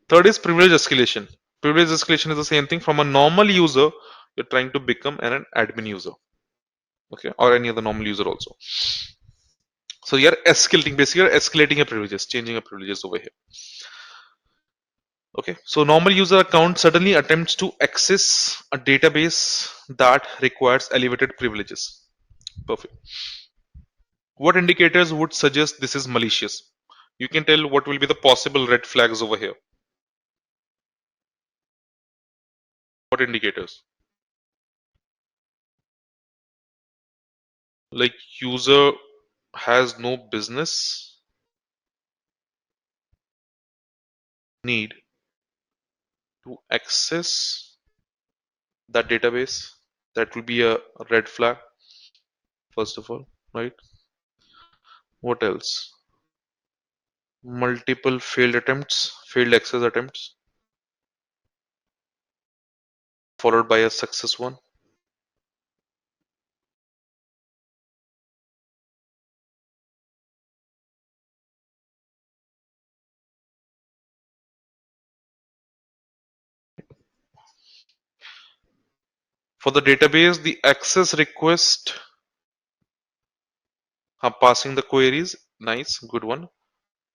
Third is privilege escalation. Privilege escalation is the same thing from a normal user you're trying to become an admin user, okay, or any other normal user also. So you're escalating, basically you're escalating your privileges, changing your privileges over here. Okay, so normal user account suddenly attempts to access a database that requires elevated privileges. Perfect. What indicators would suggest this is malicious? You can tell what will be the possible red flags over here. What indicators? Like user has no business need to access that database. That will be a red flag, first of all, right? What else? Multiple failed attempts, failed access attempts, followed by a success one. For the database, the access request passing the queries, nice, good one.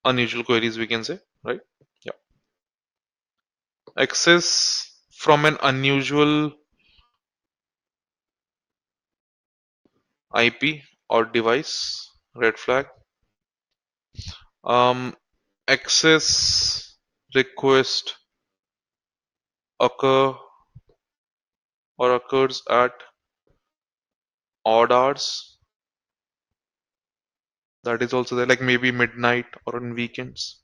Unusual queries, we can say, right? Yeah. Access from an unusual IP or device, red flag. Um, access request occur or occurs at odd hours. That is also there, like maybe midnight or on weekends.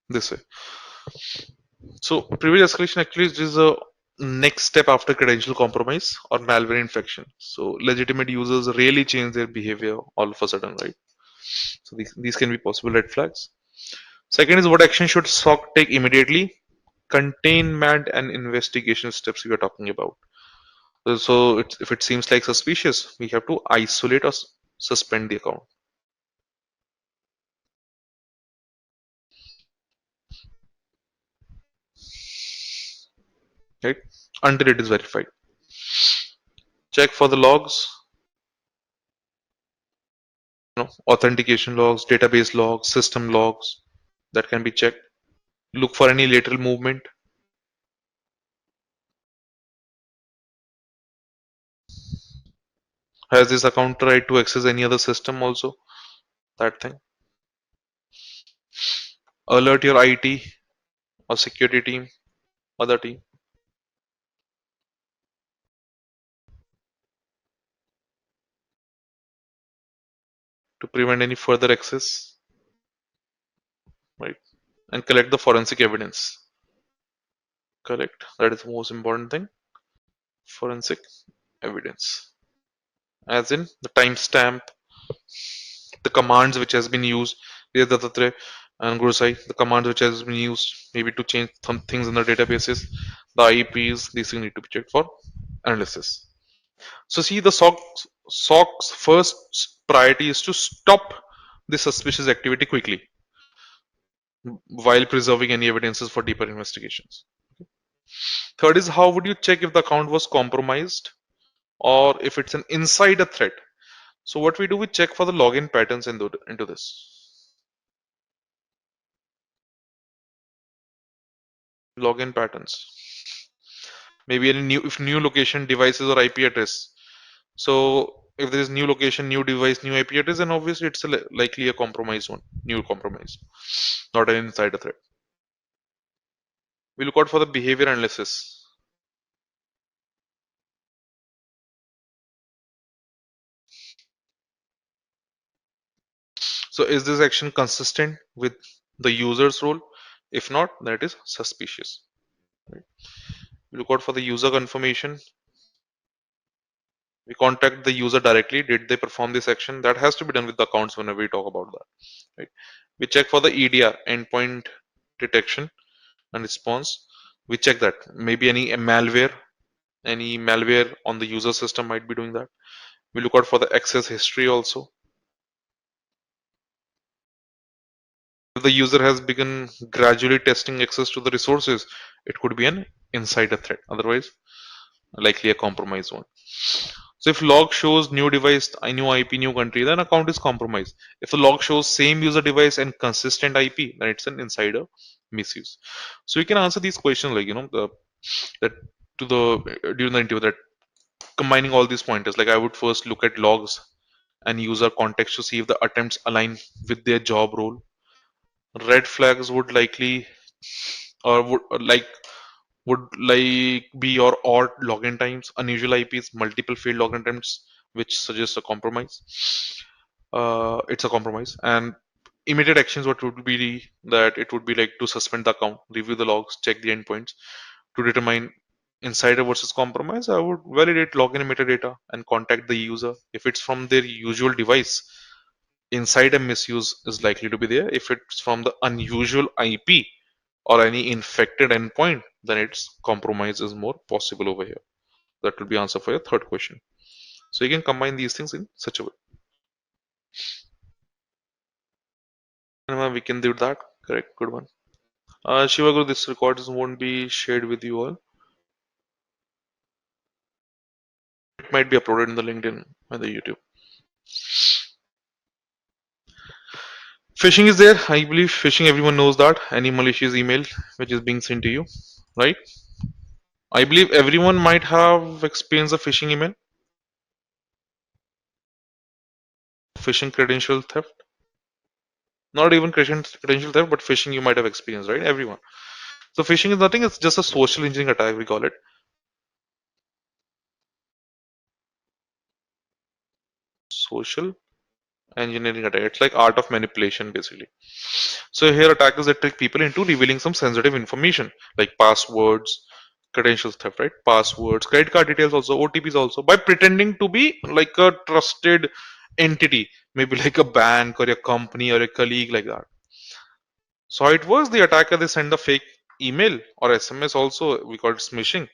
This way. So privilege escalation actually is a next step after credential compromise or malware infection. So legitimate users really change their behavior all of a sudden, right? So these can be possible red flags. Second is what action should SOC take immediately? Containment and investigation steps we are talking about. So if it seems like suspicious, we have to isolate or suspend the account. Right, until it is verified. Check for the logs, authentication logs, database logs, system logs, that can be checked. Look for any lateral movement. Has this account tried to access any other system also? That thing. Alert your IT or security team, other team, to prevent any further access. Right. and collect the forensic evidence. Correct. That is the most important thing. Forensic evidence, as in the timestamp, the commands which has been used, 𝐲𝐻𝐻 and 𝐲𝐶, the commands which has been used maybe to change some things in the databases, the IPs, these things need to be checked for analysis. So see, the SOC's first priority is to stop the suspicious activity quickly while preserving any evidences for deeper investigations. Third is, how would you check if the account was compromised or if it's an insider threat? So what we do, we check for the login patterns into this. Login patterns. Maybe any new, if new location, devices or IP address. So if there is new location, new device, new IP address, then obviously it's likely a compromised one, new compromise, not an insider threat. We look out for the behavior analysis. So is this action consistent with the user's role? If not, that is suspicious. Right? We look out for the user confirmation. We contact the user directly. Did they perform this action? That has to be done with the accounts whenever we talk about that. Right? We check for the EDR, endpoint detection and response. We check that maybe any malware on the user system might be doing that. We look out for the access history also. If the user has begun gradually testing access to the resources, it could be an insider threat. Otherwise, likely a compromised one. So if log shows new device, new IP, new country, then account is compromised. If the log shows same user device and consistent IP, then it's an insider misuse. So you can answer these questions like that to the during the interview, that combining all these pointers. Like I would first look at logs and user context to see if the attempts align with their job role. Red flags would likely or would like be your odd login times, unusual IPs, multiple failed login attempts, which suggests a compromise. It's a compromise. And immediate actions, what would be that it would be like to suspend the account, review the logs, check the endpoints to determine insider versus compromise. I would validate login metadata and contact the user. If it's from their usual device, insider misuse is likely to be there. If it's from the unusual IP or any infected endpoint, then its compromise is more possible over here. That will be answer for your third question. So you can combine these things in such a way. And we can do that. Correct. Good one. Shivaguru, this recordings won't be shared with you all. It might be uploaded in the LinkedIn and the YouTube. Phishing is there. I believe phishing, everyone knows that. Any malicious email which is being sent to you, right? I believe everyone might have experienced a phishing email, phishing credential theft. Not even credential theft, but phishing you might have experienced, right? Everyone. So phishing is nothing, it's just a social engineering attack, we call it. Social engineering attack. It's like art of manipulation, basically. So here attackers that trick people into revealing some sensitive information like passwords, credentials theft, right? Passwords, credit card details also, OTPs also, by pretending to be like a trusted entity, maybe like a bank or a company or a colleague like that. So how it works, the attacker, they send a fake email or SMS also, we call it smishing,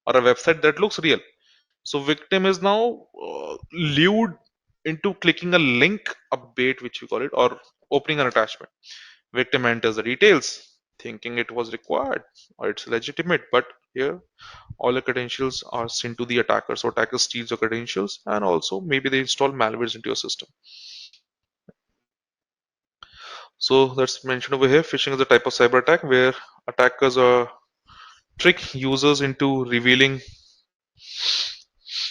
or a website that looks real. So victim is now lured into clicking a link, a bait which we call it, or opening an attachment. Victim enters the details, thinking it was required or it's legitimate, but here all the credentials are sent to the attacker. So attacker steals your credentials and also maybe they install malwares into your system. So that's mentioned over here. Phishing is a type of cyber attack where attackers trick users into revealing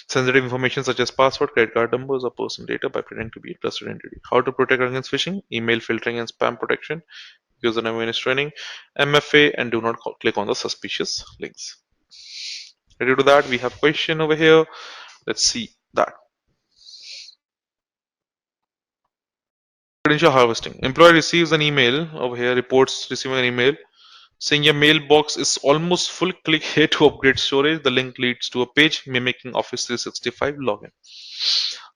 sensitive information such as password, credit card numbers, or personal data by pretending to be a trusted entity. How to protect against phishing? Email filtering and spam protection, username awareness training, MFA, and do not click on the suspicious links. Ready to that? We have question over here. Let's see that. Credential harvesting. Employee receives an email over here, reports receiving an email saying your mailbox is almost full. Click here to upgrade storage. The link leads to a page mimicking Office 365 login.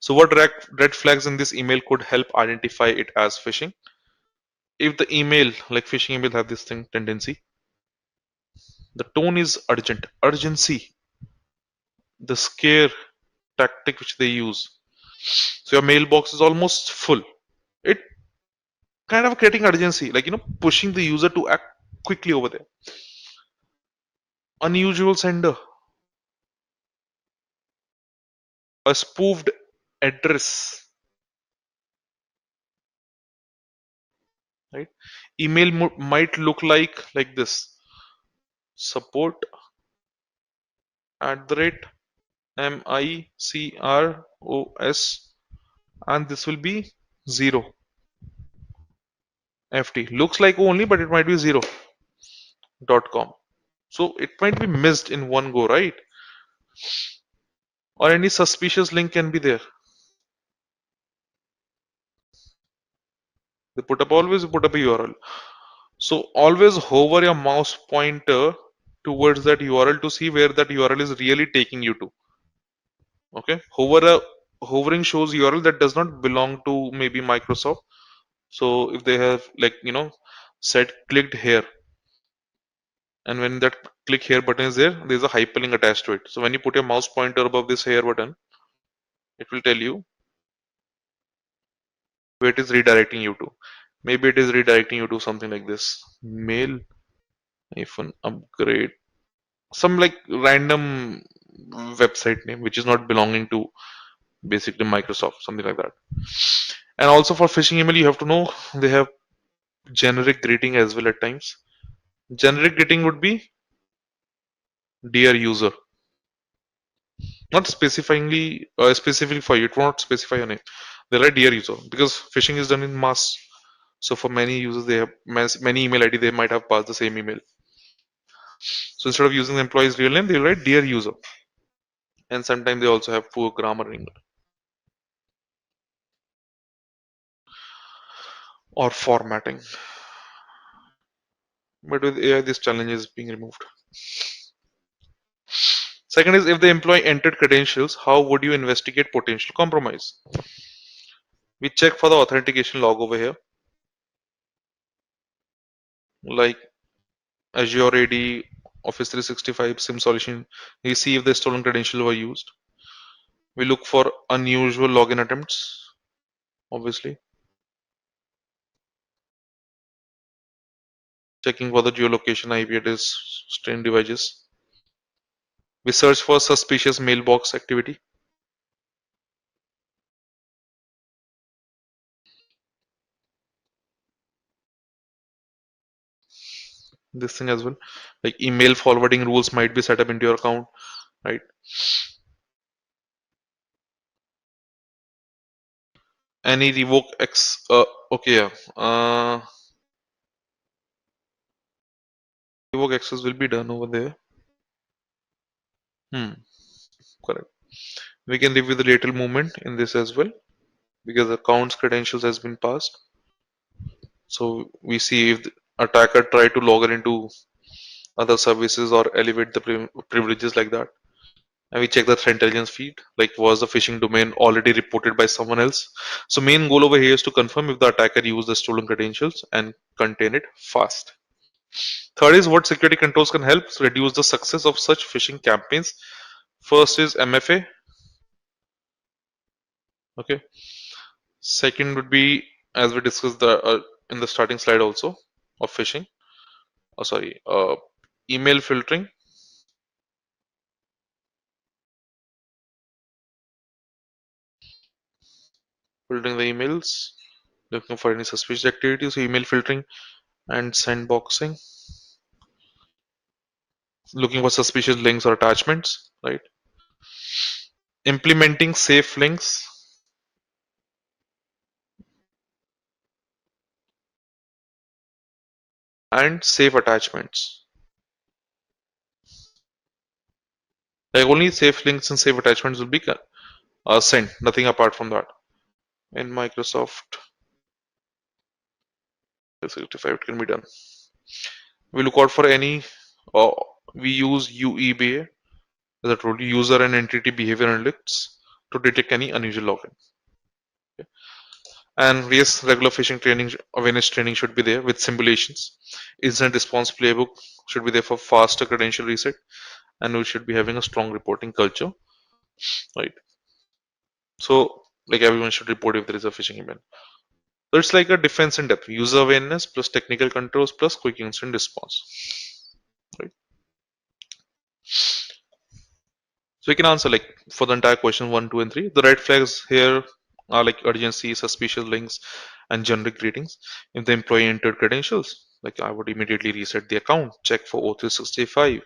So what red flags in this email could help identify it as phishing? If the email, like phishing email, have this thing tendency, the tone is urgent, urgency, the scare tactic which they use. So your mailbox is almost full. It kind of creating urgency, like pushing the user to act quickly over there. Unusual sender, a spoofed address, right? Email might look like this: support at the rate MICROS, and this will be 0 FT. Looks like only, but it might be 0.com. So it might be missed in one go, right? Or any suspicious link can be there. They put up always put up a URL. So always hover your mouse pointer towards that URL to see where that URL is really taking you to. Okay, hovering shows URL that does not belong to maybe Microsoft. So if they have said clicked here, and when that click here button is there's a hyperlink attached to it. So when you put your mouse pointer above this here button, it will tell you where it is redirecting you to. Maybe it is redirecting you to something like this: mail iPhone upgrade, some like random website name which is not belonging to basically Microsoft, something like that. And also for phishing email, you have to know they have generic greeting as well at times. Generic greeting would be dear user, not specifyingly specific for you. It will not specify your name. They write dear user because phishing is done in mass. So for many users, they have many email ID. They might have passed the same email. So instead of using the employee's real name, they write dear user. And sometimes they also have poor grammar in English or formatting. But with AI, this challenge is being removed. Second is, if the employee entered credentials, how would you investigate potential compromise? We check for the authentication log over here, like Azure AD, Office 365, SIM solution. We see if the stolen credentials were used. We look for unusual login attempts, obviously. Checking for the geolocation IP address, strain devices. We search for suspicious mailbox activity. This thing as well, like email forwarding rules might be set up into your account, right? Any revoke X, okay, yeah. Revoke access will be done over there. Correct. We can review the lateral movement in this as well because the accounts credentials has been passed. So we see if the attacker tried to log in into other services or elevate the privileges like that. And we check the threat intelligence feed, like was the phishing domain already reported by someone else. So main goal over here is to confirm if the attacker used the stolen credentials and contain it fast. Third is, what security controls can help reduce the success of such phishing campaigns. First is MFA. Okay. Second would be, as we discussed in the starting slide also, of phishing. Oh, sorry, email filtering, filtering the emails, looking for any suspicious activities, email filtering and sandboxing, looking for suspicious links or attachments, right? Implementing safe links, and safe attachments. Like only safe links and safe attachments will be sent, nothing apart from that. In Microsoft 65 it can be done. We look out for any, uh, we use 𝐸BA, as I told you, user and entity behavior analytics, to detect any unusual login. And yes, regular phishing training, awareness training should be there with simulations. Incident response playbook should be there for faster credential reset, and we should be having a strong reporting culture, right? So, like everyone should report if there is a phishing email. So it's like a defense in depth: user awareness plus technical controls plus quick instant response, right? So we can answer like for the entire question 1, 2, and 3. The red flags here are like urgency, suspicious links, and generic greetings. If the employee entered credentials, like I would immediately reset the account, check for O365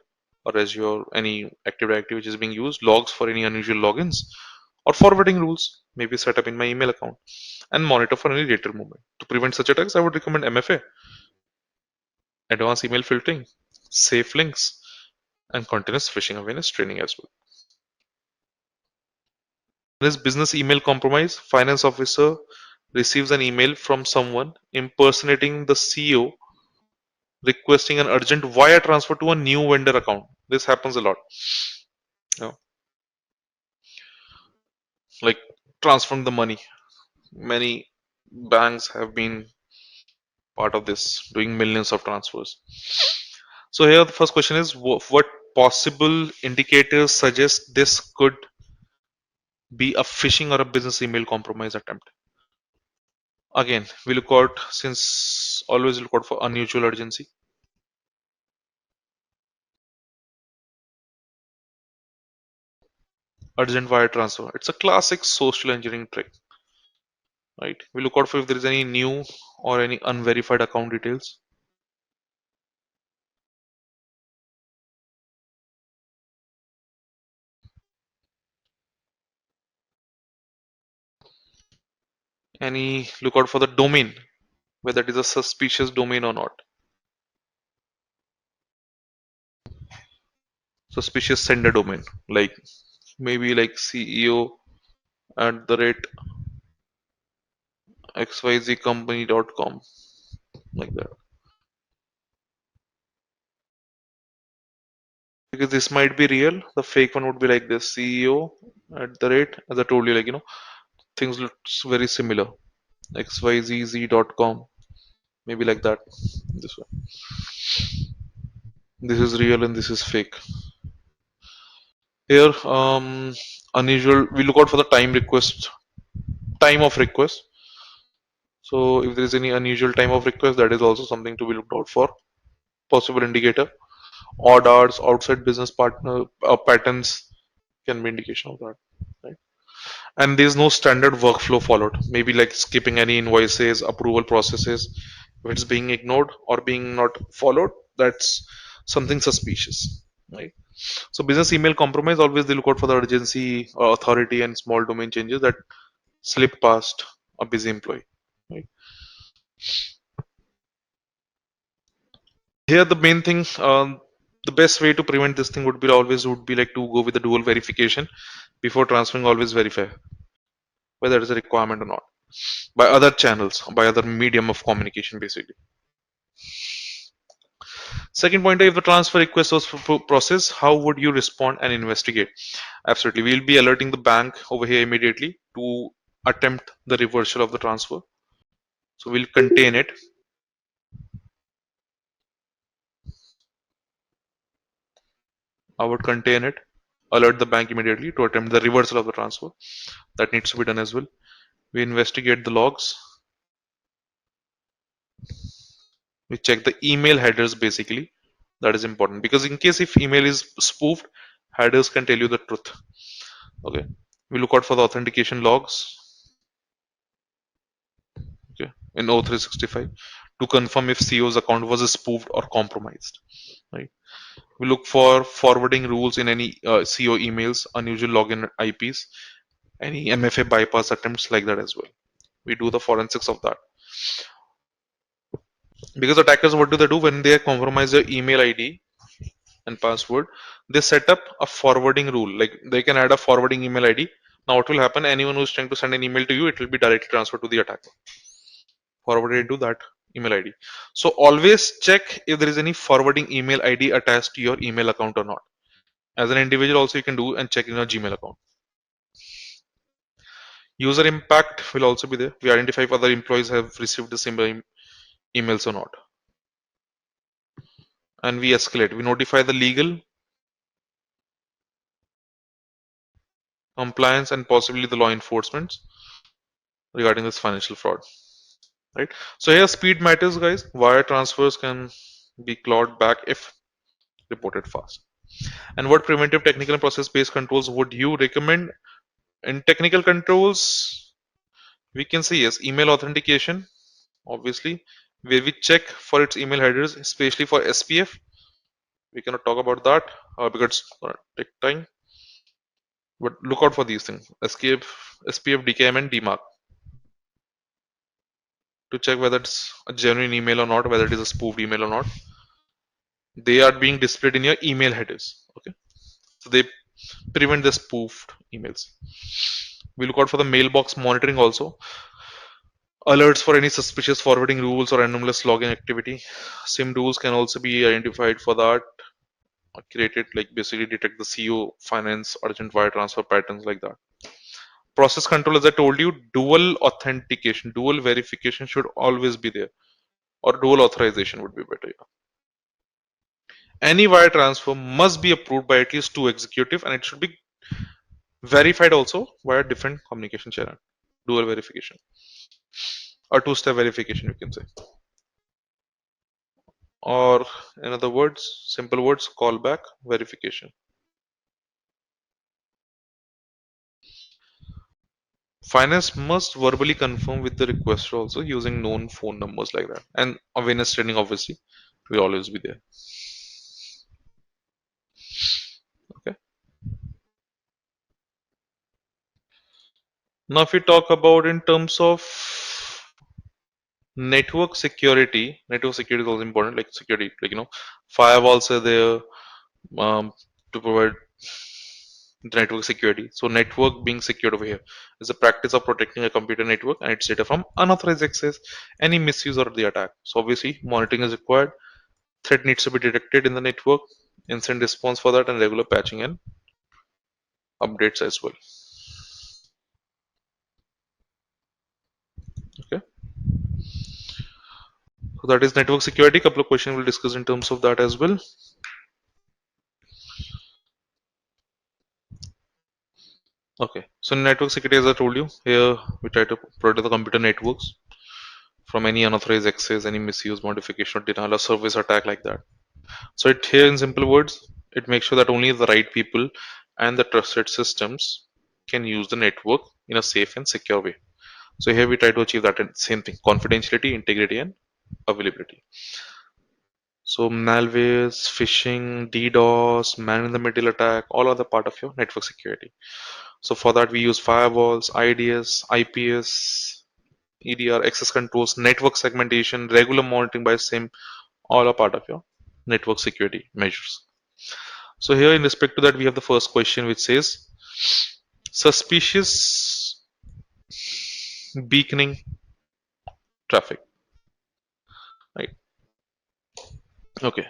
or Azure, any Active Directory which is being used, logs for any unusual logins, or forwarding rules, maybe set up in my email account, and monitor for any data movement. To prevent such attacks, I would recommend MFA, advanced email filtering, safe links, and continuous phishing awareness training as well. This business email compromise, finance officer receives an email from someone impersonating the CEO requesting an urgent wire transfer to a new vendor account. This happens a lot. You know, like transferring the money. Many banks have been part of this, doing millions of transfers. So here the first question is, what possible indicators suggest this could be a phishing or a business email compromise attempt? Again, we look out, since always look out for unusual urgency. Urgent wire transfer. It's a classic social engineering trick, right? We look out for if there is any new or any unverified account details. Any look out for the domain, whether it is a suspicious domain or not. Suspicious sender domain, like maybe like CEO at the rate xyzcompany.com, like that. Because this might be real. The fake one would be like this: CEO at the rate, as I told you, like things looks very similar. xyzz.com, maybe like that. This one. This is real and this is fake. Here, unusual. We look out for the time of request. So if there is any unusual time of request, that is also something to be looked out for. Possible indicator. Odd hours, outside business partner patterns can be indication of that. Right? And there is no standard workflow followed. Maybe like skipping any invoices, approval processes. If it's being ignored or being not followed, that's something suspicious. Right? So business email compromise, always they look out for the urgency, authority, and small domain changes that slip past a busy employee. Right? Here, the main thing, the best way to prevent this thing would be like to go with the dual verification before transferring. Always verify whether it is a requirement or not by other channels, by other medium of communication, basically. Second point, if the transfer request was processed, how would you respond and investigate? Absolutely, we'll be alerting the bank over here immediately to attempt the reversal of the transfer. So we'll contain it. I would contain it, alert the bank immediately to attempt the reversal of the transfer. That needs to be done as well. We investigate the logs. We check the email headers, basically. That is important because in case if email is spoofed, headers can tell you the truth. Okay. We look out for the authentication logs. Okay. In O365 to confirm if CEO's account was spoofed or compromised. Right. We look for forwarding rules in any CEO emails, unusual login IPs, any MFA bypass attempts like that as well. We do the forensics of that. Because attackers, what do when they compromise your email ID and password? They set up a forwarding rule, like they can add a forwarding email ID. Now what will happen? Anyone who's trying to send an email to you, it will be directly transferred to the attacker, forwarded into that email ID. So always check if there is any forwarding email ID attached to your email account or not. As an individual also you can do and check in your Gmail account. User impact will also be there. We identify if other employees have received the similar emails or not. And we escalate. We notify the legal, compliance, and possibly the law enforcement regarding this financial fraud. Right. So here speed matters, guys. Wire transfers can be clawed back if reported fast. And what preventive technical and process-based controls would you recommend? In technical controls, we can say yes, email authentication, obviously, where we check for its email headers, especially for SPF. We cannot talk about that because it's gonna take time. But look out for these things: SPF, DKM, and DMARC to check whether it's a genuine email or not, whether it is a spoofed email or not. They are being displayed in your email headers. Okay, so they prevent the spoofed emails. We look out for the mailbox monitoring also. Alerts for any suspicious forwarding rules or anomalous login activity. SIM rules can also be identified for that. Created like basically detect the CO, finance, urgent wire transfer patterns like that. Process control, as I told you, dual authentication, dual verification should always be there, or dual authorization would be better. Yeah. Any wire transfer must be approved by at least two executive, and it should be verified also via different communication channel. Dual verification or two-step verification, you can say. Or in other words, simple words, callback verification. Finance must verbally confirm with the requester also using known phone numbers like that. And awareness training obviously will always be there. Okay. Now if we talk about in terms of network security is also important, like security, like firewalls are there to provide the network security. So network being secured over here is the practice of protecting a computer network and its data from unauthorized access, any misuse or the attack. So obviously monitoring is required. Threat needs to be detected in the network, incident response for that, and regular patching and updates as well. Okay, so that is network security. Couple of questions we'll discuss in terms of that as well. Okay, so network security, as I told you, here we try to protect the computer networks from any unauthorized access, any misuse, modification, or denial of service attack like that. So it here in simple words, it makes sure that only the right people and the trusted systems can use the network in a safe and secure way. So here we try to achieve that same thing: confidentiality, integrity, and availability. So malwares, phishing, DDoS, man-in-the-middle attack, all are the part of your network security. So for that we use firewalls, IDS, IPS, EDR, access controls, network segmentation, regular monitoring by SIM, all are part of your network security measures. So here in respect to that, we have the first question which says suspicious beaconing traffic. Right. Okay.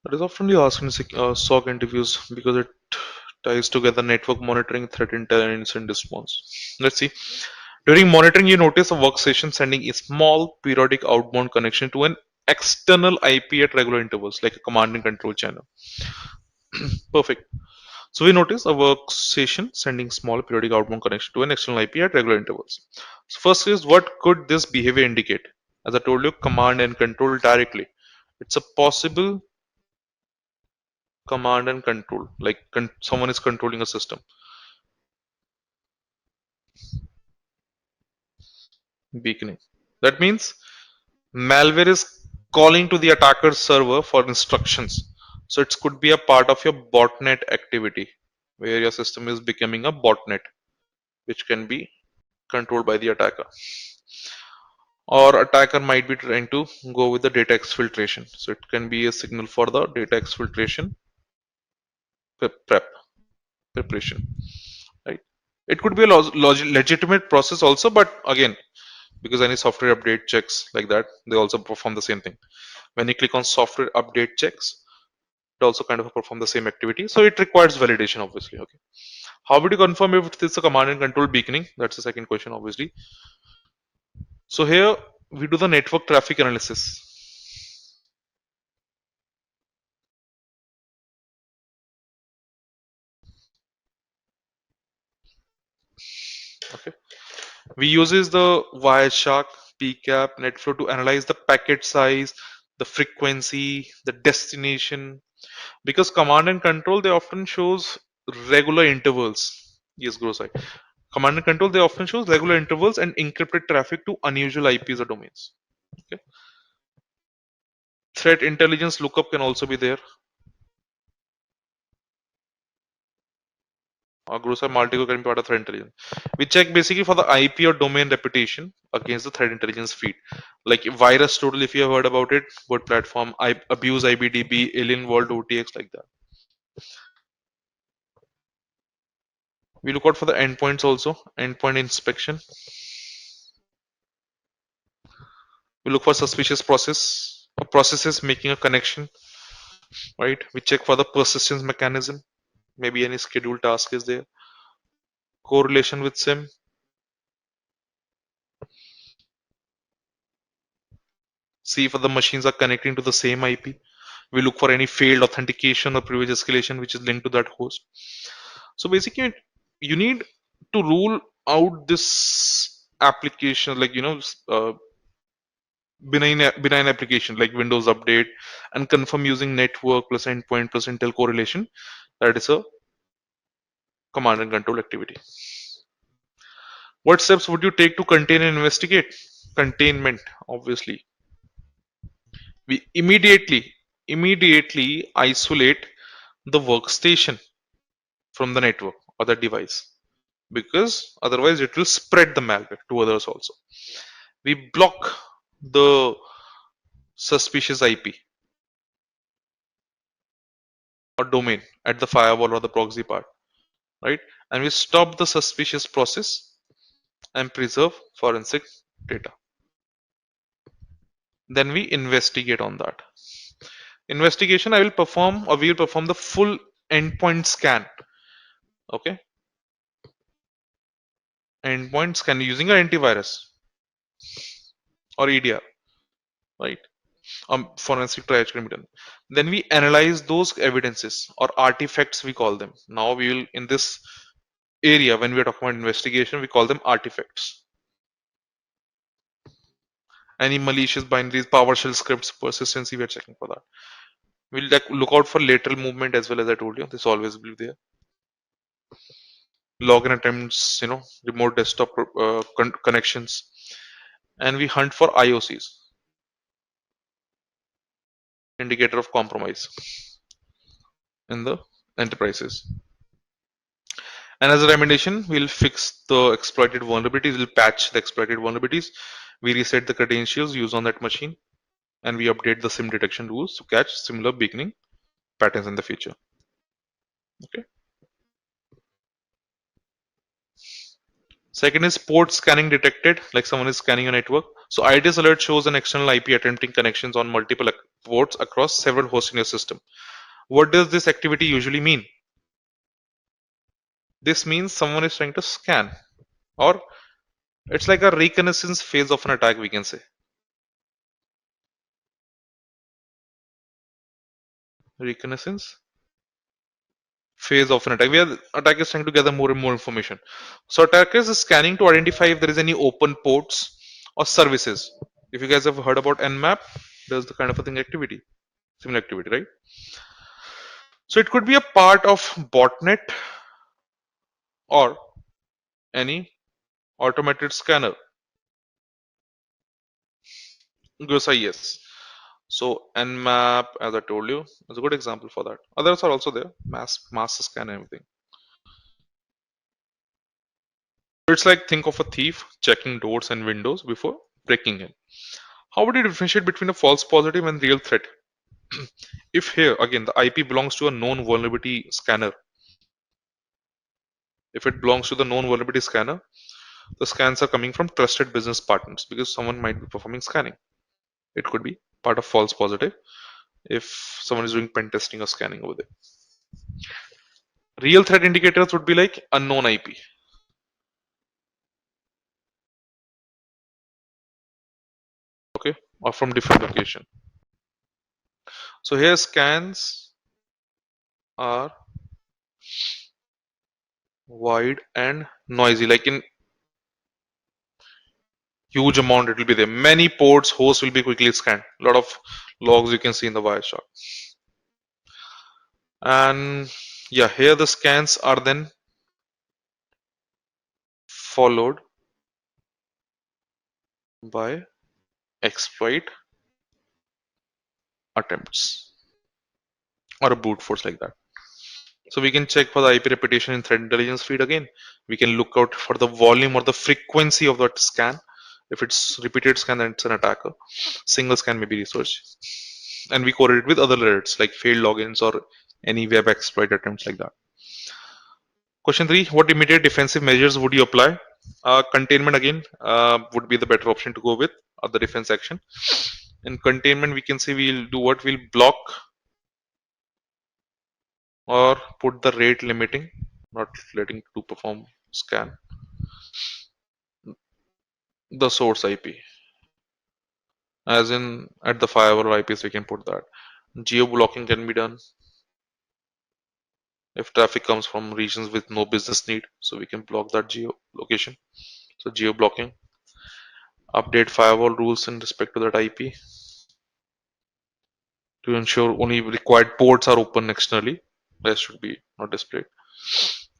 That is often asked in SOC interviews because it ties together network monitoring, threat intel, and incident response. Let's see. During monitoring, you notice a workstation sending a small periodic outbound connection to an external IP at regular intervals, like a command and control channel. Perfect. So we notice a workstation sending small periodic outbound connection to an external IP at regular intervals. So first is, what could this behavior indicate? As I told you, command and control directly. It's a possible command and control, like someone is controlling a system. Beaconing. That means malware is calling to the attacker's server for instructions. So it could be a part of your botnet activity, where your system is becoming a botnet, which can be controlled by the attacker. Or attacker might be trying to go with the data exfiltration. So it can be a signal for the data exfiltration preparation. Right? It could be a legitimate process also, but again, because any software update checks like that, they also perform the same thing. When you click on software update checks, it also kind of perform the same activity. So it requires validation, obviously. Okay. How would you confirm if it's a command and control beaconing? That's the second question, obviously. So here we do the network traffic analysis. Okay. We uses the Wireshark, PCAP, NetFlow to analyze the packet size, the frequency, the destination. Because command and control, they often shows regular intervals. Yes, grow side. Command and control, they often shows regular intervals and encrypted traffic to unusual IPs or domains. Okay. Threat intelligence lookup can also be there. Or grow side multi can be part of threat intelligence. We check basically for the IP or domain reputation against the threat intelligence feed. Like virus total, if you have heard about it, what platform, abuse IBDB, alien world OTX, like that. We look out for the endpoints also, endpoint inspection. We look for suspicious process or processes making a connection, right? We check for the persistence mechanism. Maybe any scheduled task is there. Correlation with SIM. See if the machines are connecting to the same IP. We look for any failed authentication or privilege escalation which is linked to that host. So basically, you need to rule out this application, like benign application like Windows Update, and confirm using network plus endpoint plus Intel correlation. That is a command and control activity. What steps would you take to contain and investigate? Containment, obviously. We immediately isolate the workstation from the network or the device, because otherwise it will spread the malware to others also. We block the suspicious IP or domain at the firewall or the proxy part, right? And we stop the suspicious process and preserve forensic data. Then we investigate on that. Investigation, I will perform or we will perform the full endpoint scan. Okay. Endpoint scan using an antivirus or EDR, right? Forensic triage can be done. Then we analyze those evidences or artifacts, we call them. Now we will, in this area, when we are talking about investigation, we call them artifacts. Any malicious binaries, PowerShell scripts, persistency, we are checking for that. We'll look out for lateral movement as well, as I told you. This always will be there. Login attempts, remote desktop connections, and we hunt for IOCs, indicator of compromise in the enterprises. And as a recommendation, we'll fix the exploited vulnerabilities, we'll patch the exploited vulnerabilities, we reset the credentials used on that machine, and we update the SIM detection rules to catch similar beaconing patterns in the future. Okay. Second is port scanning detected, like someone is scanning a network. So IDS alert shows an external IP attempting connections on multiple ports across several hosts in your system. What does this activity usually mean? This means someone is trying to scan, or it's like a reconnaissance phase of an attack, we can say. Reconnaissance phase of an attack, where attacker is trying to gather more and more information. So attackers is scanning to identify if there is any open ports or services. If you guys have heard about Nmap, there's the kind of a thing activity, similar activity, right? So it could be a part of botnet or any automated scanner. GUSA, yes. So Nmap, as I told you, is a good example for that. Others are also there, mass scan and everything. It's like, think of a thief checking doors and windows before breaking in. How would you differentiate between a false positive and real threat? If here again the IP belongs to a known vulnerability scanner, if it belongs to the known vulnerability scanner, the scans are coming from trusted business partners because someone might be performing scanning. It could be part of false positive if someone is doing pen testing or scanning over there. Real threat indicators would be like unknown IP, okay, or from different location. So here scans are wide and noisy, like in huge amount it will be there. Many ports, hosts will be quickly scanned. A lot of logs you can see in the Wireshark. And yeah, here the scans are then followed by exploit attempts or a brute force like that. So we can check for the IP reputation in threat intelligence feed again. We can look out for the volume or the frequency of that scan. If it's repeated scan, then it's an attacker. Single scan may be research. And we correlate it with other alerts like failed logins or any web exploit attempts like that. Question 3, what immediate defensive measures would you apply? Containment again would be the better option to go with, or the defense action. In containment, we can say we'll do what? We'll block or put the rate limiting, not letting to perform scan the source IP. As in at the firewall IPs, we can put that. Geo blocking can be done if traffic comes from regions with no business need, so we can block that geo location. So geo blocking. Update firewall rules in respect to that IP to ensure only required ports are open externally. Rest should be not displayed,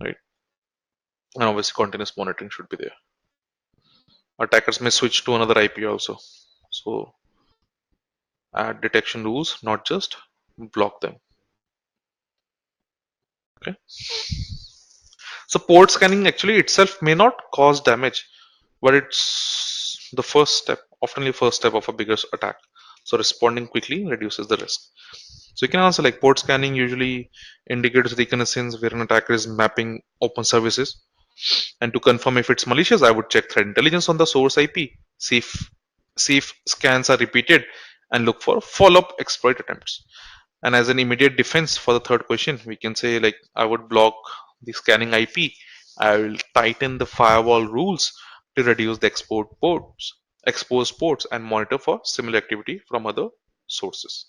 right? And obviously continuous monitoring should be there. Attackers may switch to another IP also. So add detection rules, not just block them. Okay. So port scanning actually itself may not cause damage, but it's the first step, often the first step of a bigger attack. So responding quickly reduces the risk. So you can answer like port scanning usually indicates reconnaissance where an attacker is mapping open services. And to confirm if it's malicious, I would check threat intelligence on the source IP, see if scans are repeated, and look for follow-up exploit attempts. And as an immediate defense for the third question, we can say like I would block the scanning IP. I will tighten the firewall rules to reduce the exposed ports, and monitor for similar activity from other sources.